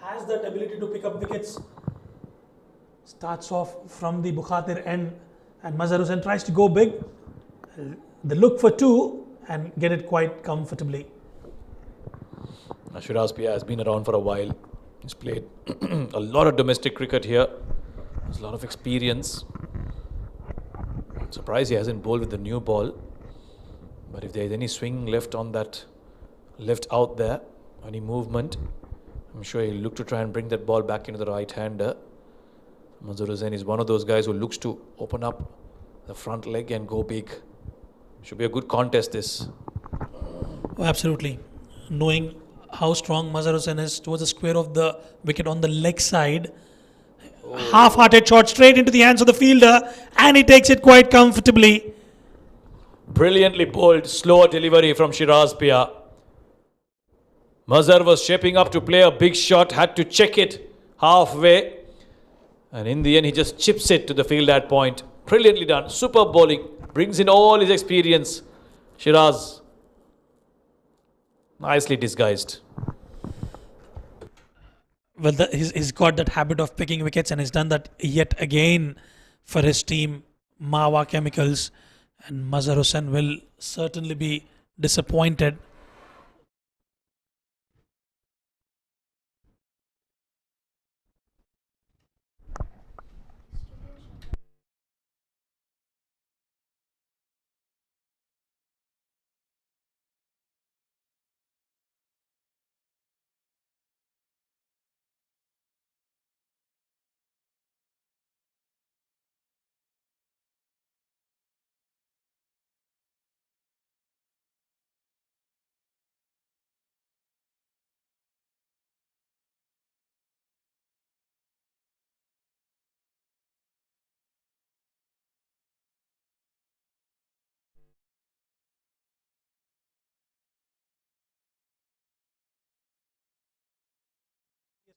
Has that ability to pick up wickets. Starts off from the Bukhatir end and Mazhar Hussain tries to go big. They look for 2 and get it quite comfortably. Sharjah Bukhatir has been around for a while. He's played a lot of domestic cricket here. There's a lot of experience. I'm surprised he hasn't bowled with the new ball. But if there's any swing left on that, left out there, any movement, I'm sure he'll look to try and bring that ball back into the right-hander. Mazhar Hussain is one of those guys who looks to open up the front leg and go big. Should be a good contest, this. Oh, absolutely. Knowing how strong Mazhar Hussain is towards the square of the wicket on the leg side. Half-hearted shot straight into the hands of the fielder and he takes it quite comfortably. Brilliantly bowled, slow delivery from Sharjah Bukhatir. Mazhar was shaping up to play a big shot, had to check it halfway. And in the end, he just chips it to the field at point. Brilliantly done. Superb bowling. Brings in all his experience. Sharjah. Nicely disguised. Well, he's got that habit of picking wickets and he's done that yet again for his team, Mawa Chemicals. And Mazhar Hussain will certainly be disappointed.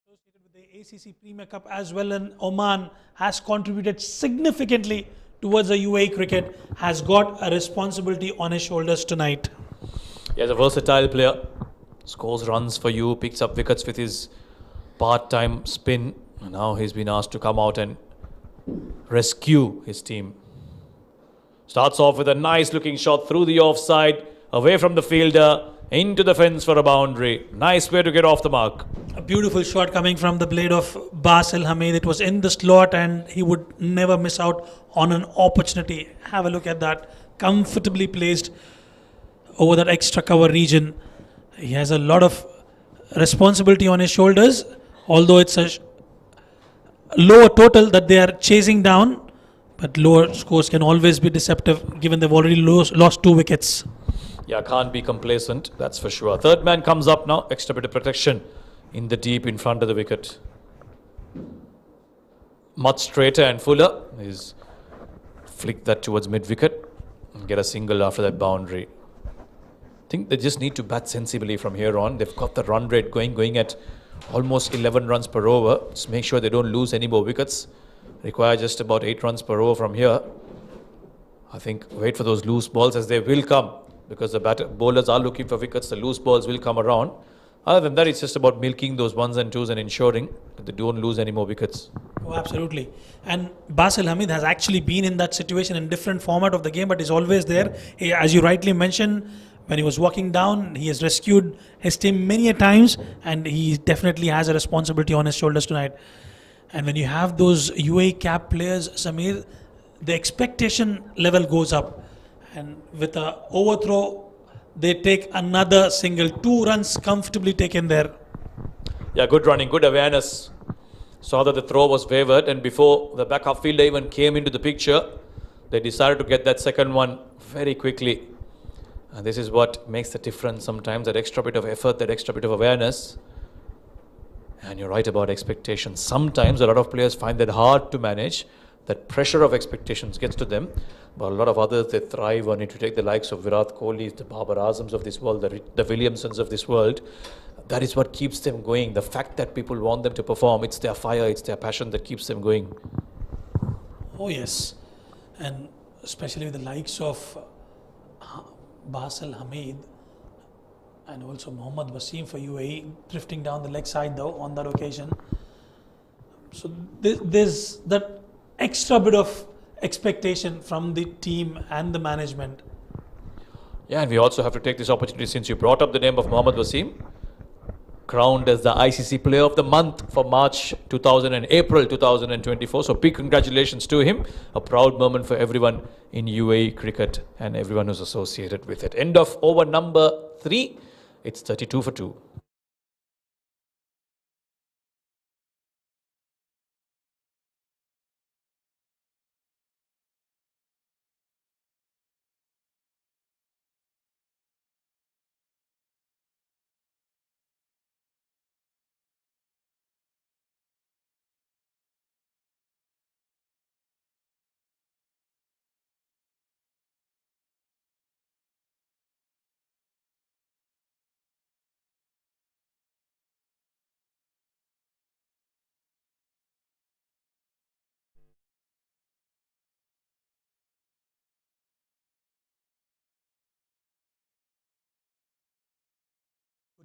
Associated with the ACC Premier Cup as well in Oman, has contributed significantly towards the UAE cricket, has got a responsibility on his shoulders tonight. He's a versatile player. Scores runs for you, picks up wickets with his part-time spin. And now he's been asked to come out and rescue his team. Starts off with a nice looking shot through the offside, away from the fielder, into the fence for a boundary. Nice way to get off the mark. A beautiful shot coming from the blade of Basil Hamid. It was in the slot and he would never miss out on an opportunity. Have a look at that. Comfortably placed over that extra cover region. He has a lot of responsibility on his shoulders, although it's a lower total that they are chasing down. But lower scores can always be deceptive given they've already lost 2 wickets. Yeah, can't be complacent, that's for sure. Third man comes up now, extra bit of protection in the deep in front of the wicket. Much straighter and fuller. He's flicked that towards mid-wicket and get a single after that boundary. I think they just need to bat sensibly from here on. They've got the run rate going at almost 11 runs per over. Just make sure they don't lose any more wickets. Require just about 8 runs per over from here. I think wait for those loose balls as they will come, because the bowlers are looking for wickets. The loose balls will come around. Other than that, it's just about milking those ones and twos and ensuring that they don't lose any more wickets. Oh, absolutely. And Basil Hamid has actually been in that situation in different format of the game, but is always there. He, as you rightly mentioned, when he was walking down, he has rescued his team many a times, and he definitely has a responsibility on his shoulders tonight. And when you have those UAE cap players, Samir, the expectation level goes up. And with a overthrow, they take another single. 2 runs comfortably taken there. Yeah, good running, good awareness. Saw that the throw was wavered, and before the backup fielder even came into the picture, they decided to get that second one very quickly. And this is what makes the difference sometimes, that extra bit of effort, that extra bit of awareness. And you're right about expectations. Sometimes a lot of players find that hard to manage. That pressure of expectations gets to them. But a lot of others, they thrive on it. You take the likes of Virat Kohli, the Babar Azams of this world, the Williamsons of this world. That is what keeps them going. The fact that people want them to perform, it's their fire, it's their passion that keeps them going. Oh yes, and especially with the likes of Basil Hamid and also Mohammad Wasim for UAE, drifting down the leg side though on that occasion. So there's that extra bit of expectation from the team and the management. Yeah, and we also have to take this opportunity, since you brought up the name of Mohammad Wasim, crowned as the ICC Player of the Month for March 2000 and April 2024. So big congratulations to him. A proud moment for everyone in UAE cricket and everyone who's associated with it. End of over number 3. It's 32 for 2.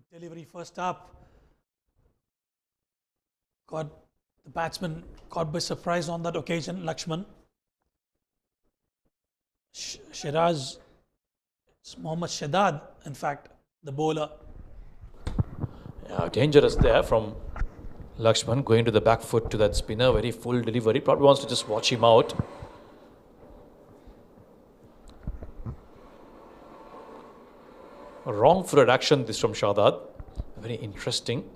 Good delivery first up. Got the batsman caught by surprise on that occasion, Lakshman. Shiraz, it's Mohammad Shadad, in fact, the bowler. Yeah, dangerous there from Lakshman, going to the back foot to that spinner. Very full delivery. Probably wants to just watch him out. A wrong-footed action this from Shadad. Very interesting.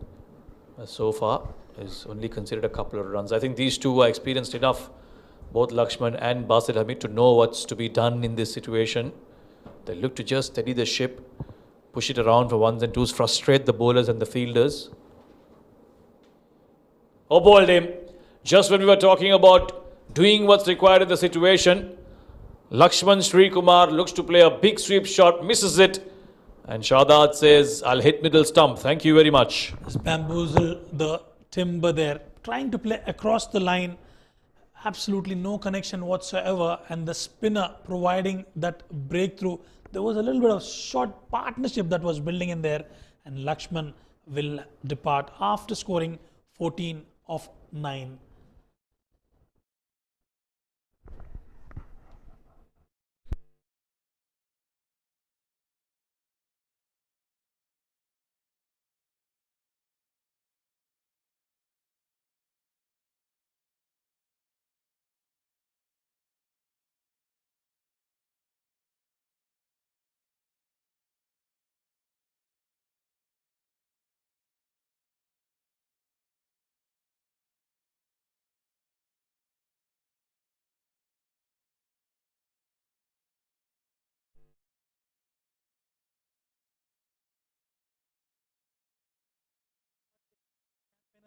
So far, is only considered a couple of runs. I think these two are experienced enough, both Lakshman and Basil Hamid, to know what's to be done in this situation. They look to just steady the ship, push it around for ones and twos, frustrate the bowlers and the fielders. Oh, bowled him. Just when we were talking about doing what's required in the situation, Lakshman Srikumar looks to play a big sweep shot, misses it. And Shadad says, I'll hit middle stump. Thank you very much. Just bamboozle the timber there. Trying to play across the line. Absolutely no connection whatsoever. And the spinner providing that breakthrough. There was a little bit of short partnership that was building in there. And Lakshman will depart after scoring 14 of 9.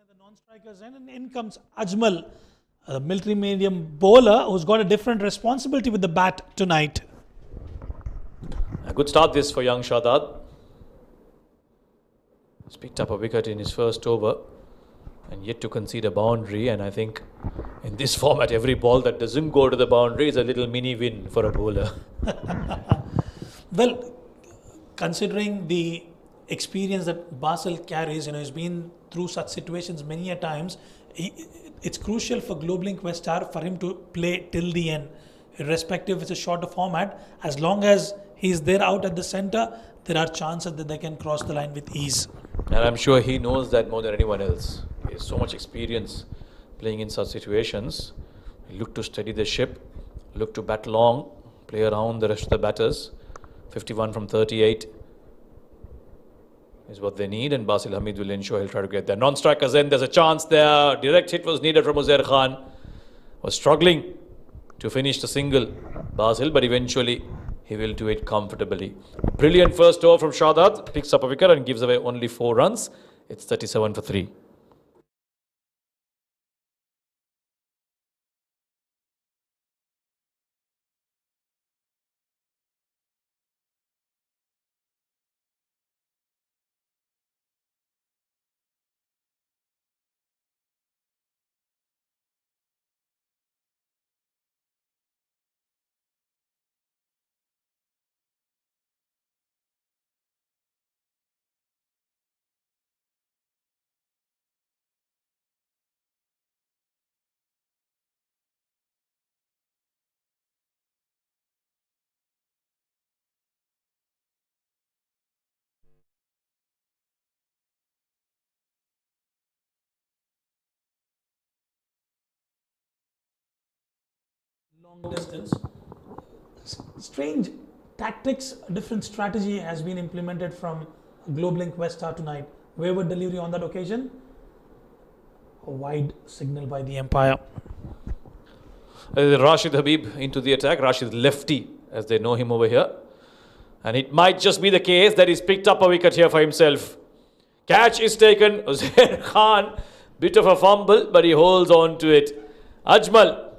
The non-strikers, and in comes Ajmal, a military medium bowler who's got a different responsibility with the bat tonight. A good start this for young Shadad. He's picked up a wicket in his first over and yet to concede a boundary. And I think in this format, every ball that doesn't go to the boundary is a little mini win for a bowler. Well, considering the experience that Basil carries. He's been through such situations many a times. It's crucial for Globelink Weststar for him to play till the end, irrespective if it's a shorter format. As long as he's there out at the center, there are chances that they can cross the line with ease. And I'm sure he knows that more than anyone else. He has so much experience playing in such situations. He look to steady the ship, look to bat long, play around the rest of the batters. 51 from 38 is what they need, and Basil Hamid will ensure he'll try to get there. Non-strikers in, there's a chance there. Direct hit was needed from Uzair Khan. Was struggling to finish the single, Basil, but eventually he will do it comfortably. Brilliant first over from Shahzad, picks up a wicket and gives away only 4 runs. It's 37 for 3. Long distance. Strange tactics, different strategy has been implemented from Globelink Weststar tonight. Wayward delivery on that occasion. A wide signal by the umpire. Rashid Habib into the attack. Rashid lefty, as they know him over here. And it might just be the case that he's picked up a wicket here for himself. Catch is taken. Uzair Khan, bit of a fumble, but he holds on to it. Ajmal.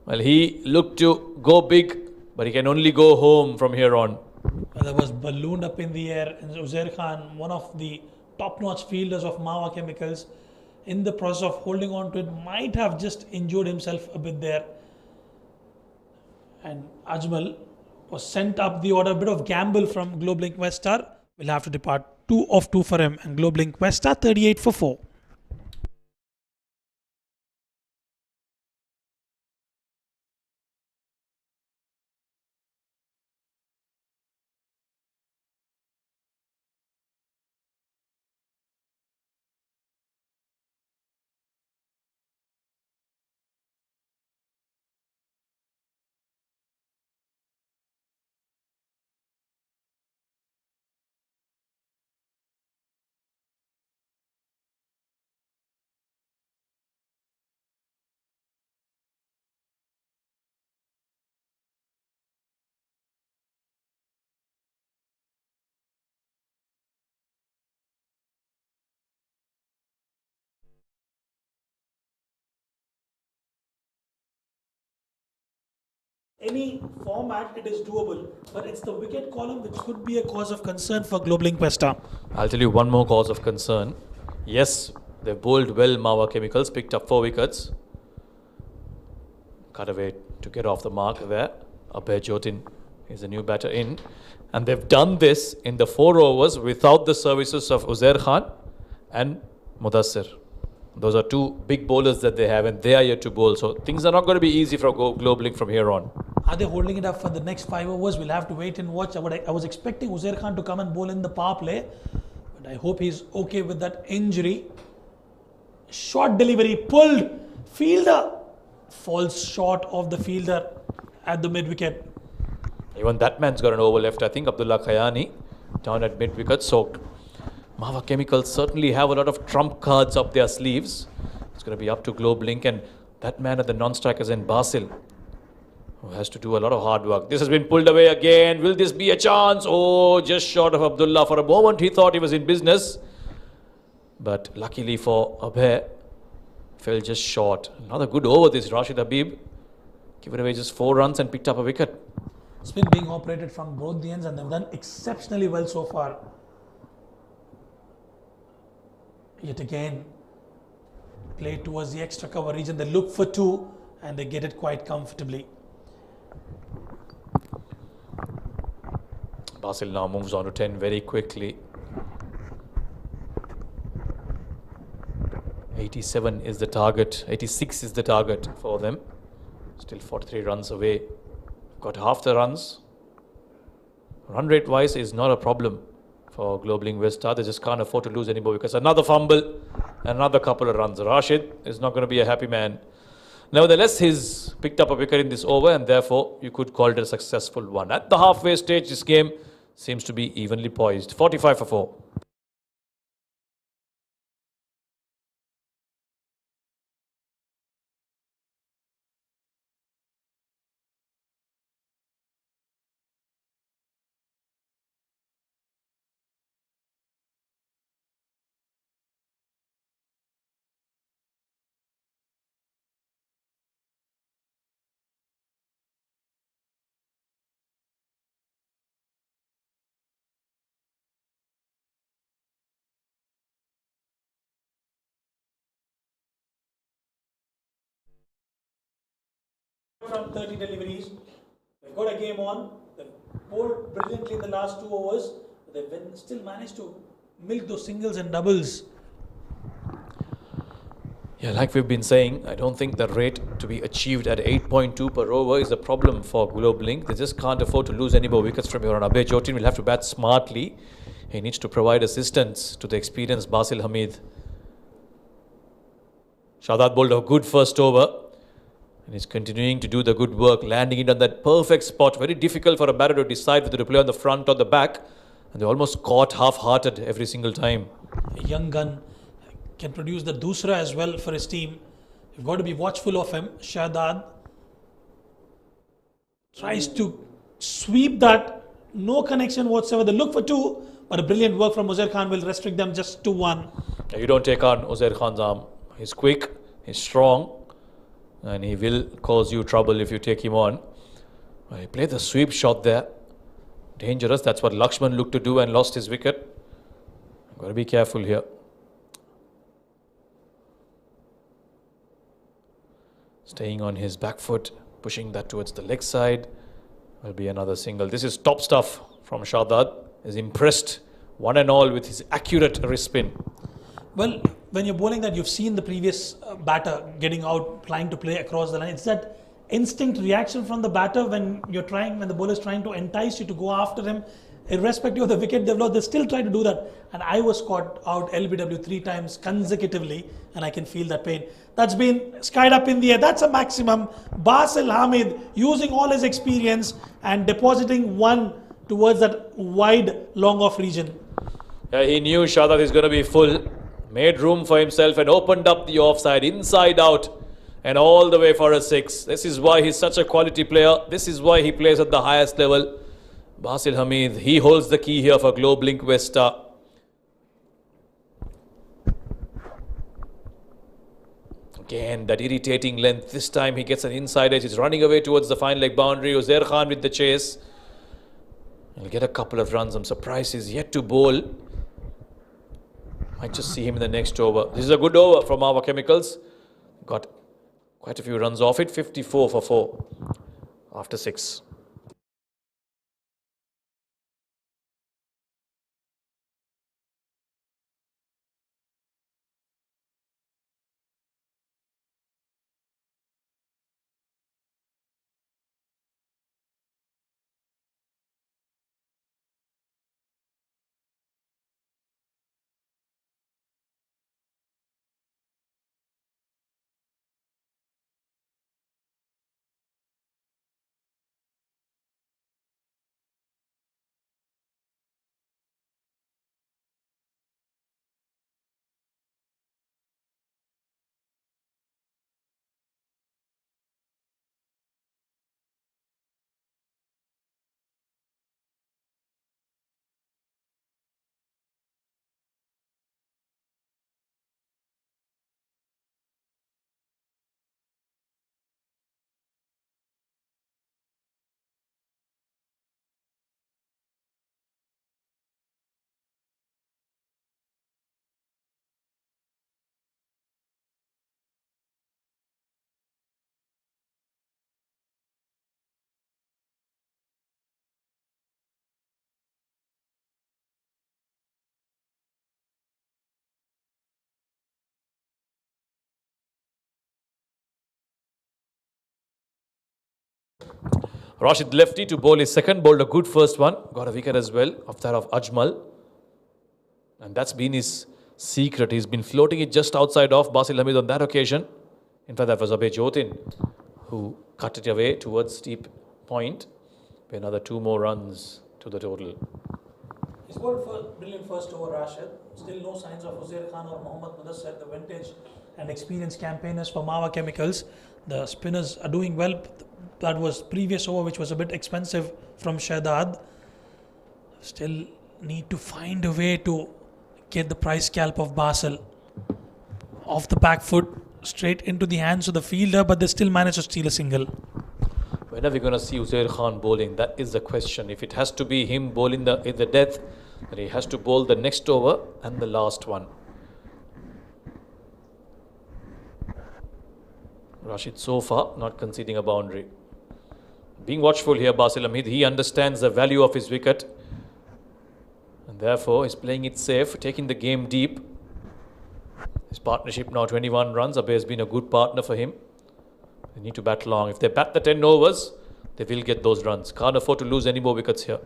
Well, he looked to go big, but he can only go home from here on. Well, that was ballooned up in the air. And Uzair Khan, one of the top-notch fielders of Mawa Chemicals, in the process of holding on to it, might have just injured himself a bit there. And Ajmal was sent up the order. A bit of gamble from Globelink Weststar. Will have to depart. 2 of 2 for him. And Globelink Weststar 38 for 4. Any format, it is doable, but it's the wicket column which could be a cause of concern for Globelink Weststar. I'll tell you one more cause of concern. Yes, they bowled well, Mawa Chemicals, picked up 4 wickets. Cut away to get off the mark there. Abhay Jotin is a new batter in. And they've done this in the 4 overs without the services of Uzair Khan and Mudassir. Those are 2 big bowlers that they have, and they are yet to bowl. So things are not going to be easy for Globelink from here on. Are they holding it up for the next 5 overs? We'll have to wait and watch. I was expecting Uzair Khan to come and bowl in the power play, but I hope he's okay with that injury. Short delivery, pulled. Fielder falls short of the fielder at the mid-wicket. Even that man's got an over left, I think, Abdullah Khayani, down at mid-wicket. So Mawa Chemicals certainly have a lot of trump cards up their sleeves. It's going to be up to Globelink, and that man at the non-strikers in Basil, who has to do a lot of hard work. This has been pulled away again. Will this be a chance? Oh, just short of Abdullah. For a moment, he thought he was in business. But luckily for Abhay, fell just short. Another good over this, Rashid Habib. Given away just 4 runs and picked up a wicket. Spin being operated from both the ends, and they've done exceptionally well so far. Yet again, play towards the extra cover region. They look for 2 and they get it quite comfortably. Basil now moves on to 10 very quickly. 87 is the target. 86 is the target for them. Still 43 runs away. Got half the runs. Run rate wise is not a problem for Globelink Weststar. They just can't afford to lose any more because another fumble, another couple of runs. Rashid is not going to be a happy man. Nevertheless, he's picked up a wicket in this over and therefore you could call it a successful one. At the halfway stage, this game seems to be evenly poised. 45 for 4. From 30 deliveries, they've got a game on. They've bowled brilliantly in the last 2 overs. But they've still managed to milk those singles and doubles. Yeah, like we've been saying, I don't think the rate to be achieved at 8.2 per over is a problem for Globelink. They just can't afford to lose any more wickets from here on. Abhay Jotin will have to bat smartly. He needs to provide assistance to the experienced Basil Hamid. Shahzad bowled a good first over. And he's continuing to do the good work, landing it on that perfect spot. Very difficult for a batter to decide whether to play on the front or the back. And they almost caught half-hearted every single time. A young gun can produce the doosra as well for his team. You've got to be watchful of him. Shahzad tries to sweep that. No connection whatsoever. They look for 2, but a brilliant work from Uzair Khan will restrict them just to 1. You don't take on Uzair Khan's arm. He's quick, he's strong. And he will cause you trouble if you take him on. He played the sweep shot there. Dangerous. That's what Lakshman looked to do and lost his wicket. Got to be careful here. Staying on his back foot, pushing that towards the leg side. Will be another single. This is top stuff from Shahzad. Is impressed one and all with his accurate wrist spin. Well, when you're bowling that, you've seen the previous batter getting out, trying to play across the line. It's that instinct reaction from the batter when the bowler is trying to entice you to go after him, irrespective of the wicket they've lost. They still try to do that. And I was caught out LBW 3 times consecutively, and I can feel that pain. That's been skied up in the air. That's a maximum. Basil Hamid using all his experience and depositing 1 towards that wide long off region. Yeah, he knew Shahzad is going to be full. Made room for himself and opened up the offside, inside out and all the way for a 6. This is why he's such a quality player. This is why he plays at the highest level. Basil Hamid, he holds the key here for Globelink Weststar. Again, that irritating length. This time he gets an inside edge. He's running away towards the fine leg boundary. Uzair Khan with the chase. He'll get a couple of runs. I'm surprised he's yet to bowl. Might just see him in the next over. This is a good over from Mawa Chemicals. Got quite a few runs off it. 54 for 4 after 6. Rashid lefty to bowl his second, bowled a good first one. Got a wicket as well off that of Ajmal. And that's been his secret. He's been floating it just outside off Basil Hamid on that occasion. In fact, that was Abhay Jotin who cut it away towards steep point. Another 2 more runs to the total. He's bowled a brilliant first over, Rashid. Still no signs of Uzair Khan or Mohammad Mudassir, the vintage and experienced campaigners for Mawa Chemicals. The spinners are doing well. That was previous over, which was a bit expensive from Shahdad. Still need to find a way to get the price scalp of Basil off the back foot, straight into the hands of the fielder, but they still managed to steal a single. When are we going to see Uzair Khan bowling? That is the question. If it has to be him bowling in the death, then he has to bowl the next over and the last one. Rashid so far not conceding a boundary. Being watchful here, Basil Hamid. He understands the value of his wicket. And therefore, he's playing it safe, taking the game deep. His partnership now 21 runs. Abhay has been a good partner for him. They need to bat long. If they bat the 10 overs, they will get those runs. Can't afford to lose any more wickets here.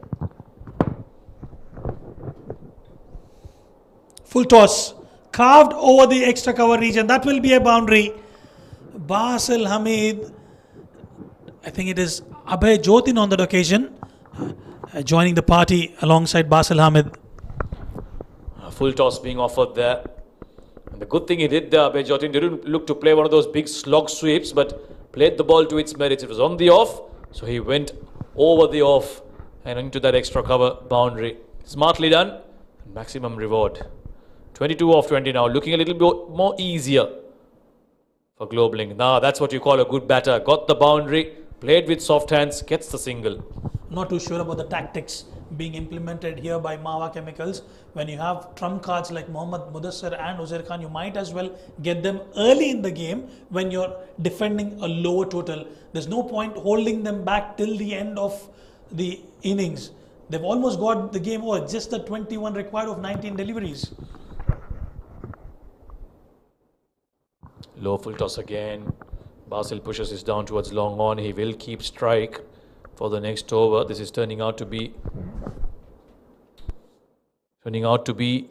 Full toss. Carved over the extra cover region. That will be a boundary. Basil Hamid. I think it is Abhay Jotin on that occasion. Joining the party alongside Basil Hamid. A full toss being offered there. And the good thing he did there, Abhay Jotin didn't look to play one of those big slog sweeps, but played the ball to its merits. It was on the off, so he went over the off and into that extra cover boundary. Smartly done, maximum reward. 22 off 20 now, looking a little bit more easier for Globelink. Now that's what you call a good batter. Got the boundary, played with soft hands, gets the single. Not too sure about the tactics being implemented here by Mawa Chemicals. When you have trump cards like Mohammad Mudassir and Uzair Khan, you might as well get them early in the game when you're defending a lower total. There's no point holding them back till the end of the innings. They've almost got the game over, just the 21 required of 19 deliveries. Low full toss again. Basil pushes this down towards long on. He will keep strike for the next over. This is turning out to be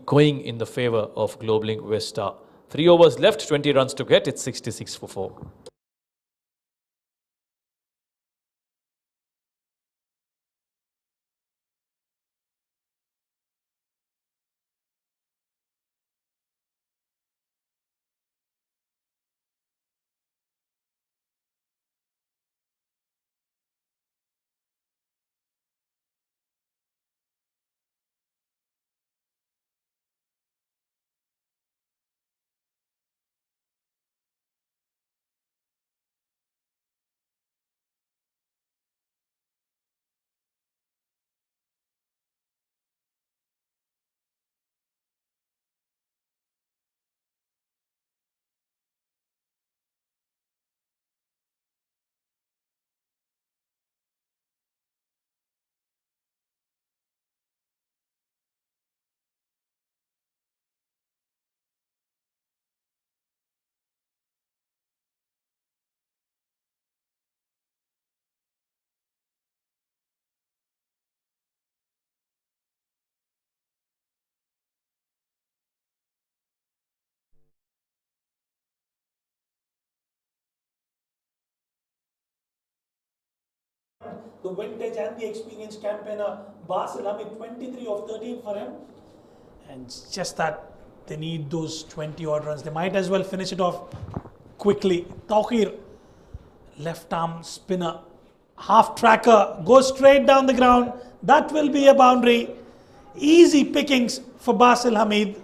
going in the favour of Globelink Weststar. 3 overs left, 20 runs to get. It's 66 for 4. The vintage and the experienced campaigner Basil Hamid, 23 of 13 for him. And it's just that they need those 20 odd runs. They might as well finish it off quickly. Tawqir, left arm spinner, half tracker, goes straight down the ground. That will be a boundary. Easy pickings for Basil Hamid.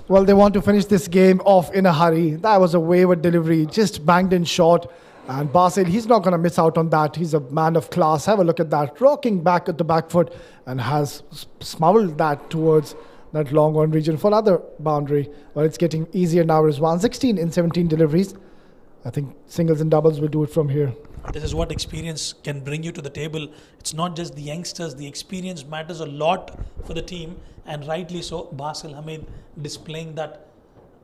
Well, they want to finish this game off in a hurry. That was a wayward delivery, just banged in short. And Basil, he's not going to miss out on that. He's a man of class. Have a look at that. Rocking back at the back foot and has smuggled that towards that long on region for another boundary. Well, it's getting easier now. Rizwan, 16 in 17 deliveries. I think singles and doubles will do it from here. This is what experience can bring you to the table. It's not just the youngsters. The experience matters a lot for the team. And rightly so, Basil Hamid displaying that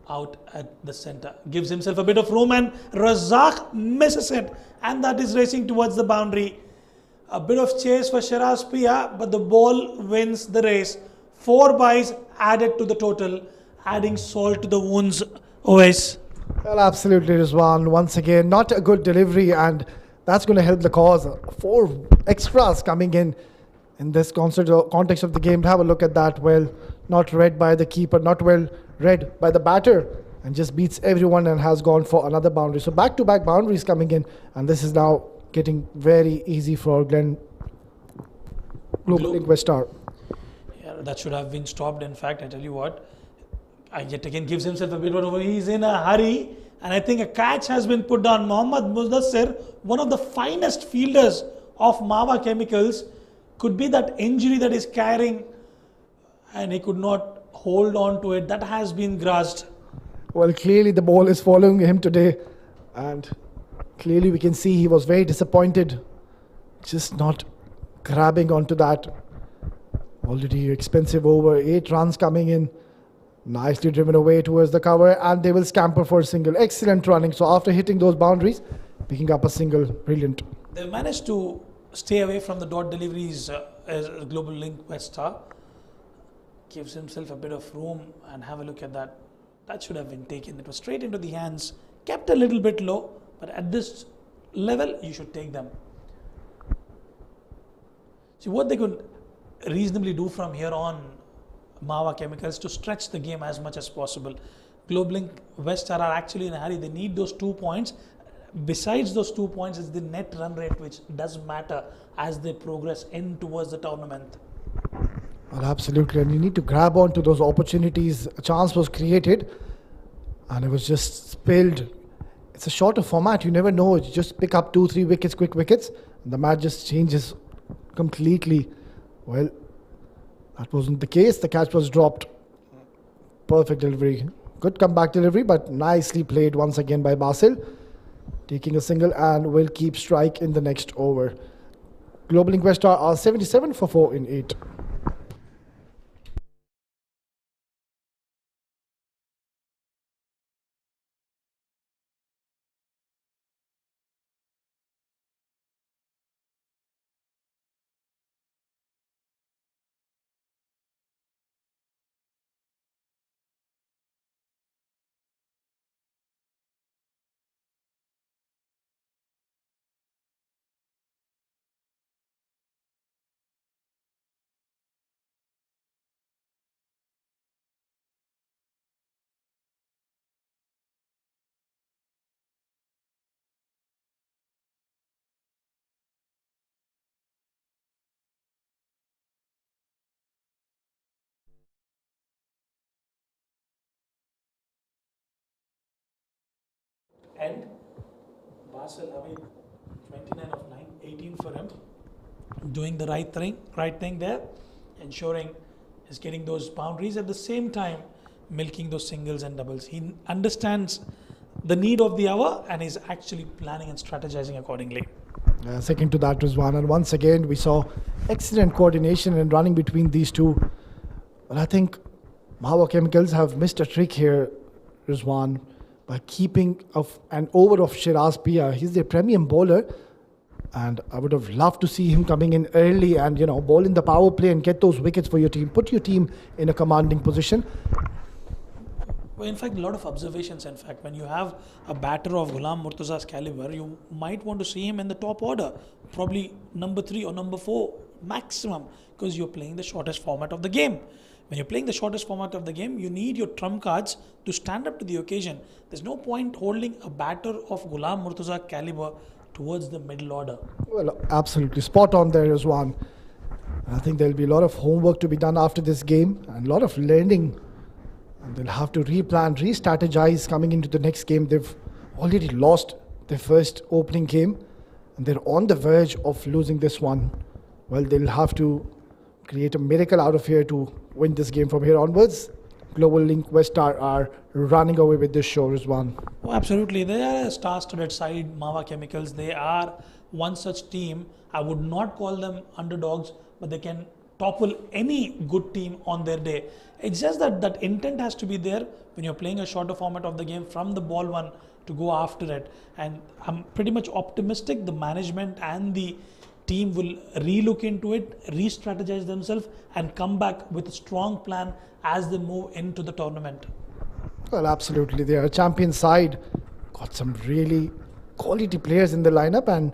out at the center. Gives himself a bit of room and Razak misses it. And that is racing towards the boundary. A bit of chase for Shiraz Pia, but the ball wins the race. 4 byes added to the total, adding salt to the wounds. Always. Well, absolutely, Rizwan. Once again, not a good delivery, and that's going to help the cause. 4 extras coming in this context of the game. Have a look at that. Well, not read by the keeper, not well read by the batter, and just beats everyone and has gone for another boundary. So back-to-back boundaries coming in, and this is now getting very easy for Globelink Weststar. Yeah, that should have been stopped. In fact, I tell you what, yet again gives himself a bit of he's in a hurry, and I think a catch has been put down. Mohammad Mudassir, one of the finest fielders of Mawa Chemicals, could be that injury that is carrying, and he could not hold on to it. That has been grasped. Well, clearly the ball is following him today, and clearly we can see he was very disappointed, just not grabbing onto that. Already expensive over, 8 runs coming in. Nicely driven away towards the cover, and they will scamper for a single. Excellent running. So after hitting those boundaries, picking up a single, brilliant. They managed to stay away from the dot deliveries as Globelink Weststar. Gives himself a bit of room, and have a look at that. That should have been taken. It was straight into the hands, kept a little bit low, but at this level, you should take them. See what they could reasonably do from here on, Mawa Chemicals, to stretch the game as much as possible. Globelink Weststar are actually in a hurry. They need those 2 points. Besides those 2 points is the net run rate, which does matter as they progress in towards the tournament. Well, absolutely, and you need to grab onto those opportunities. A chance was created, and it was just spilled. It's a shorter format. You never know. You just pick up 2-3 wickets, quick wickets, and the match just changes completely. Well, that wasn't the case. The catch was dropped. Perfect delivery. Good comeback delivery, but nicely played once again by Basil. Taking a single and will keep strike in the next over. Globelink Weststar are 77 for 4 in 8. And Basil, 29 of 9, 18 for him. Doing the right thing there, ensuring he's getting those boundaries at the same time, milking those singles and doubles. He understands the need of the hour and is actually planning and strategizing accordingly. Second to that was one, and once again we saw excellent coordination and running between these two. But I think Mawa Chemicals have missed a trick here, Rizwan, by keeping an over of Shiraz Pia. He's their premium bowler, and I would have loved to see him coming in early and bowl in the power play and get those wickets for your team. Put your team in a commanding position. Well, in fact, a lot of observations. In fact, when you have a batter of Ghulam Murtaza's caliber, you might want to see him in the top order, probably number 3 or number 4 maximum, because you're playing the shortest format of the game. When you're playing the shortest format of the game, you need your trump cards to stand up to the occasion. There's no point holding a batter of Ghulam Murtaza caliber towards the middle order. Well, absolutely spot on there is one. I think there'll be a lot of homework to be done after this game and a lot of learning. And they'll have to replan, re-strategize coming into the next game. They've already lost their first opening game and they're on the verge of losing this one. Well, they'll have to create a miracle out of here to win this game from here onwards. Globelink Weststar are running away with this show, Rizwan. Oh, absolutely. They are a star-studded side, Mawa Chemicals. They are one such team. I would not call them underdogs, but they can topple any good team on their day. It's just that that intent has to be there when you're playing a shorter format of the game from the ball one to go after it. And I'm pretty much optimistic the management and the team will relook into it, re-strategize themselves and come back with a strong plan as they move into the tournament. Well, absolutely. They are a champion side. Got some really quality players in the lineup, and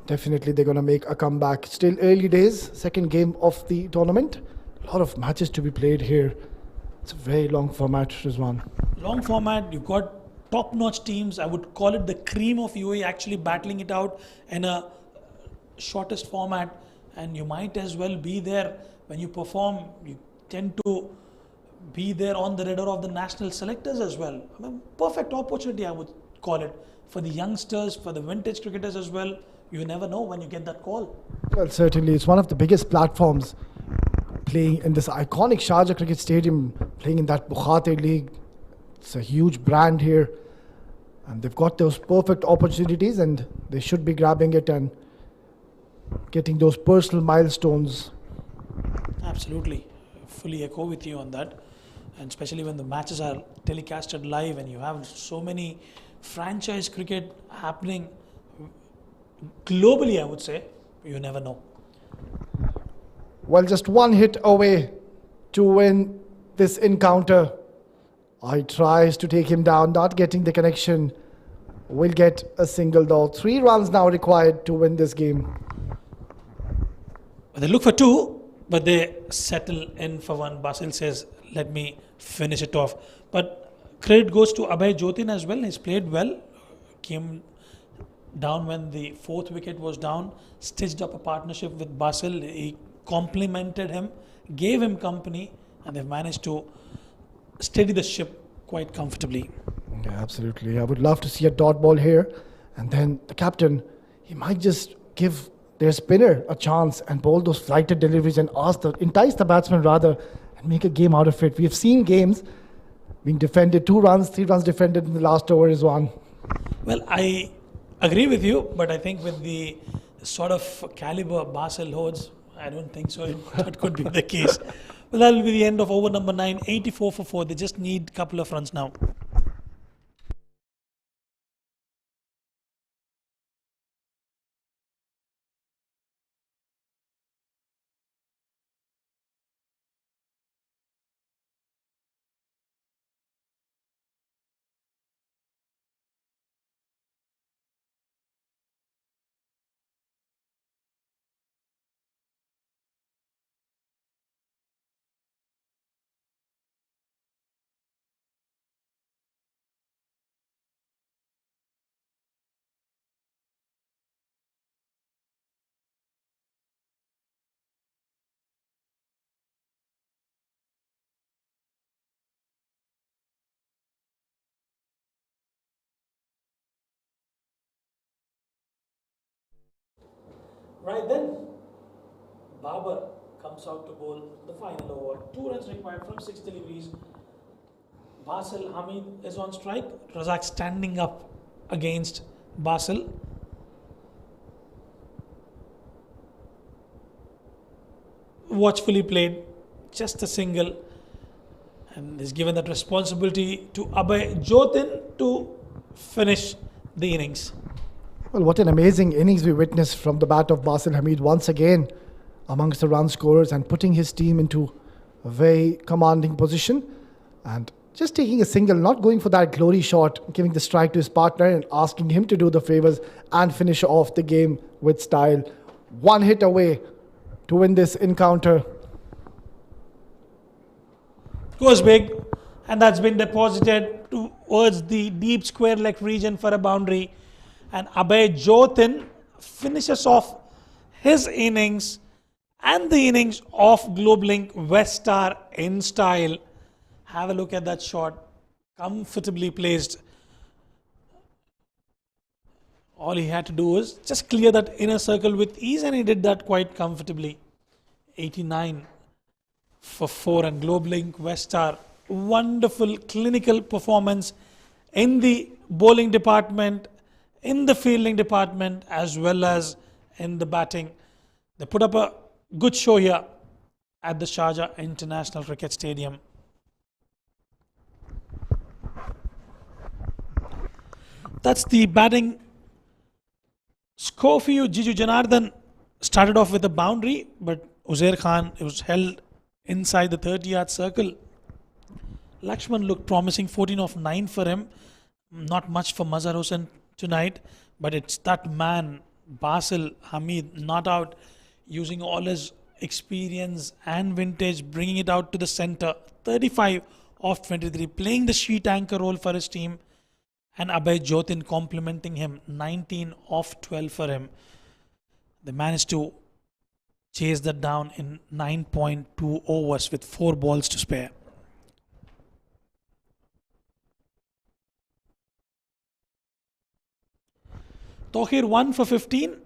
definitely they're going to make a comeback. Still early days, second game of the tournament. A lot of matches to be played here. It's a very long format, Rizwan. Long format, you've got top-notch teams. I would call it the cream of UAE actually battling it out in a shortest format, and you might as well be there when you perform. You tend to be there on the radar of the national selectors as well. I mean, perfect opportunity, I would call it, for the youngsters, for the vintage cricketers as well. You never know when you get that call. Well, certainly, it's one of the biggest platforms, playing in this iconic Sharjah Cricket Stadium, playing in that Bukhatir League. It's a huge brand here, and they've got those perfect opportunities, and they should be grabbing it and getting those personal milestones. Absolutely. Fully echo with you on that. And especially when the matches are telecasted live and you have so many franchise cricket happening globally, I would say, you never know. Well, just one hit away to win this encounter. I tries to take him down, not getting the connection. Will get a single though. 3 runs now required to win this game. They look for 2, but they settle in for 1. Basil says, let me finish it off. But credit goes to Abhay Jotin as well. He's played well. Came down when the 4th wicket was down. Stitched up a partnership with Basil. He complimented him, gave him company, and they've managed to steady the ship quite comfortably. Yeah, absolutely. I would love to see a dot ball here. And then the captain, he might just give their spinner a chance and bowl those flighted deliveries and entice the batsman rather, and make a game out of it. We have seen games being defended, 2 runs, 3 runs defended in the last over is one. Well, I agree with you, but I think with the sort of caliber Basil holds, I don't think so. That could be the case. Well, that will be the end of over number 9, 84 for 4. They just need a couple of runs now. Right then, Babar comes out to bowl the final over. 2 runs required from 6 deliveries. Basil Hamid is on strike. Razak standing up against Basil. Watchfully played, just a single, and is given that responsibility to Abhay Jotin to finish the innings. Well, what an amazing innings we witnessed from the bat of Basil Hamid once again amongst the run scorers and putting his team into a very commanding position and just taking a single, not going for that glory shot, giving the strike to his partner and asking him to do the favors and finish off the game with style. 1 hit away to win this encounter. Goes big, and that's been deposited towards the deep square leg region for a boundary. And Abhay Jotin finishes off his innings and the innings of Globelink Weststar in style. Have a look at that shot, comfortably placed. All he had to do was just clear that inner circle with ease, and he did that quite comfortably. 89 for 4, and Globelink Weststar, wonderful clinical performance in the bowling department, in the fielding department, as well as in the batting. They put up a good show here at the Sharjah International Cricket Stadium. That's the batting score for you. Jiju Janardhan started off with a boundary, but Uzair Khan, it was held inside the 30-yard circle. Lakshman looked promising, 14 of 9 for him. Not much for Mazhar Hussain tonight, but it's that man, Basil Hamid, not out, using all his experience and vintage, bringing it out to the centre. 35 of 23, playing the sheet anchor role for his team. And Abhay Jotin complimenting him, 19 of 12 for him. They managed to chase that down in 9.2 overs with 4 balls to spare. Tohir 1 for 15.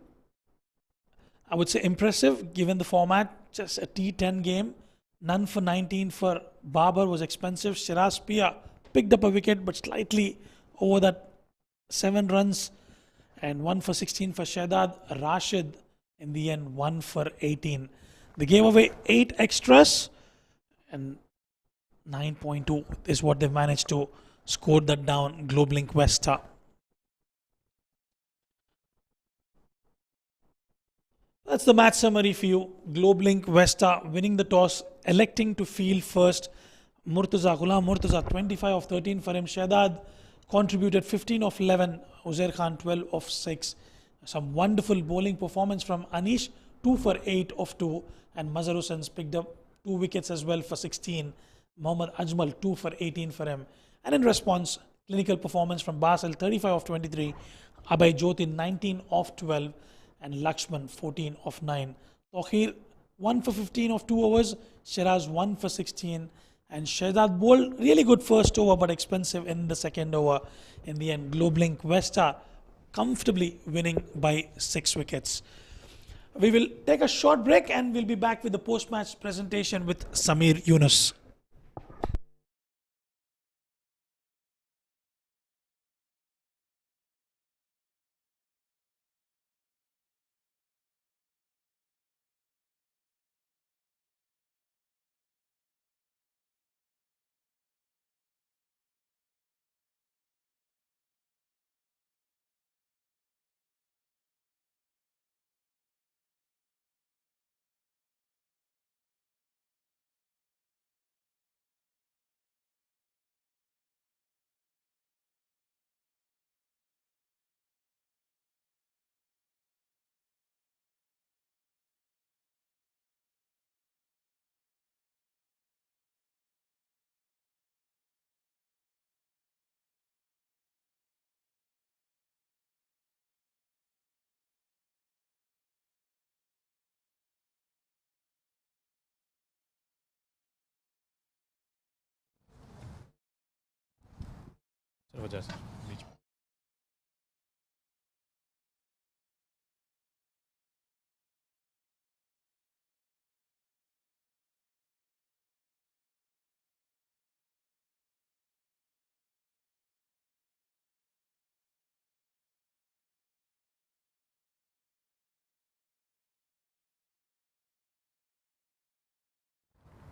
I would say impressive given the format. Just a T10 game. None for 19 for Babar was expensive. Shiraz Pia picked up a wicket but slightly over that 7 runs. And 1 for 16 for Shahdad. Rashid in the end 1 for 18. They gave away 8 extras. And 9.2 is what they've managed to score that down. Globelink Weststar. That's the match summary for you. Globelink Weststar winning the toss, electing to field first. Ghulam Murtaza 25 of 13 for him. Shahdad contributed 15 of 11. Uzair Khan 12 of 6. Some wonderful bowling performance from Anish, 2 for 8 of 2. And Mazhar Hussain's picked up 2 wickets as well for 16. Mohammad Ajmal 2 for 18 for him. And in response, clinical performance from Basil 35 of 23. Abhay Jotin 19 of 12. And Lakshman 14 of 9. Tohir 1 for 15 of 2 overs. Shiraz 1 for 16. And Shahdad bowled really good first over but expensive in the second over. In the end, Globelink Weststar comfortably winning by 6 wickets. We will take a short break and we'll be back with the post-match presentation with Samir Yunus.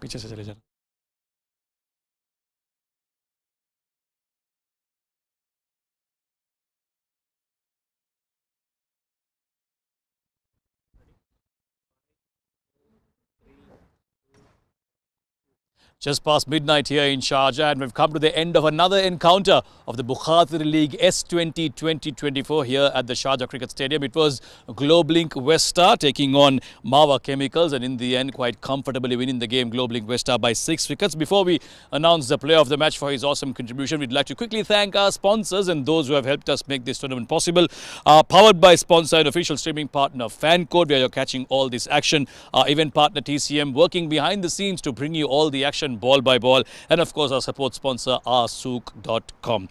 पीछे से चले जाना. Just past midnight here in Sharjah, and we've come to the end of another encounter of the Bukhatir League S20 2024 here at the Sharjah Cricket Stadium. It was Globelink Weststar taking on Mawa Chemicals, and in the end quite comfortably winning the game, Globelink Weststar by 6 wickets. Before we announce the player of the match for his awesome contribution, we'd like to quickly thank our sponsors and those who have helped us make this tournament possible. Powered by sponsor and official streaming partner FanCode, where you're catching all this action. Our event partner TCM, working behind the scenes to bring you all the action ball by ball, and of course our support sponsor rsook.com.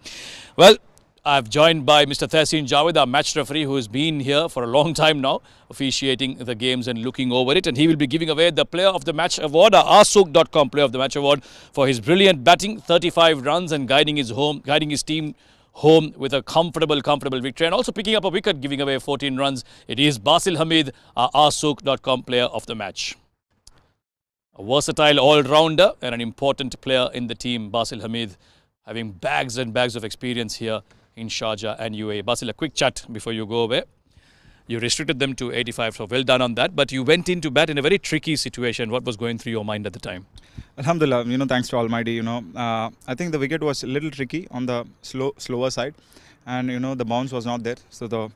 Well, I've joined by Mr. Tehseen Javed, our match referee, who has been here for a long time now, officiating the games and looking over it, and he will be giving away the Player of the Match award, our rsook.com Player of the Match award, for his brilliant batting, 35 runs, and guiding his team home with a comfortable victory, and also picking up a wicket, giving away 14 runs. It is Basil Hamid, our Arsuk.com player of the match. A versatile all-rounder and an important player in the team, Basil Hamid, having bags and bags of experience here in Sharjah and UAE. Basil, a quick chat before you go away. You restricted them to 85, so well done on that. But you went into bat in a very tricky situation. What was going through your mind at the time? Alhamdulillah, thanks to Almighty, I think the wicket was a little tricky on the slower side, and the bounce was not there. So the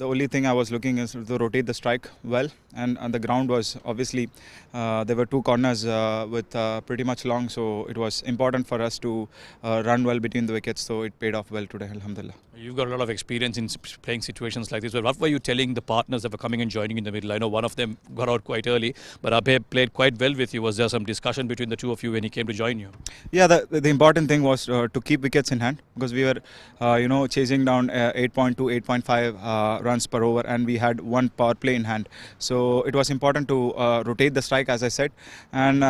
only thing I was looking is to rotate the strike well, and the ground was obviously there were two corners with pretty much long, so it was important for us to run well between the wickets. So it paid off well today, Alhamdulillah. You've got a lot of experience in playing situations like this. Well, what were you telling the partners that were coming and joining in the middle? I know one of them got out quite early, but Abhay played quite well with you. Was there some discussion between the two of you when he came to join you? Yeah, the important thing was to keep wickets in hand, because we were chasing down 8.2, 8.5 runs per over, and we had one power play in hand. So it was important to rotate the strike, as I said, and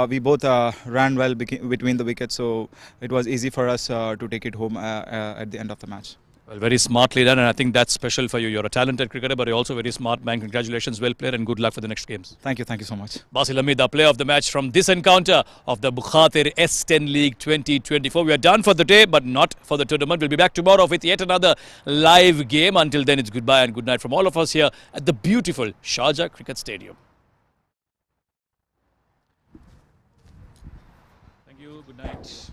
we both ran well between the wickets, so it was easy for us to take it home at the end of the match. Well, very smartly done, and I think that's special for you. You're a talented cricketer, but you're also a very smart man. Congratulations, well played, and good luck for the next games. Thank you so much. Basil Hamid, the player of the match from this encounter of the Bukhatir S10 League 2024. We are done for the day, but not for the tournament. We'll be back tomorrow with yet another live game. Until then, it's goodbye and good night from all of us here at the beautiful Sharjah Cricket Stadium. Thank you. Good night.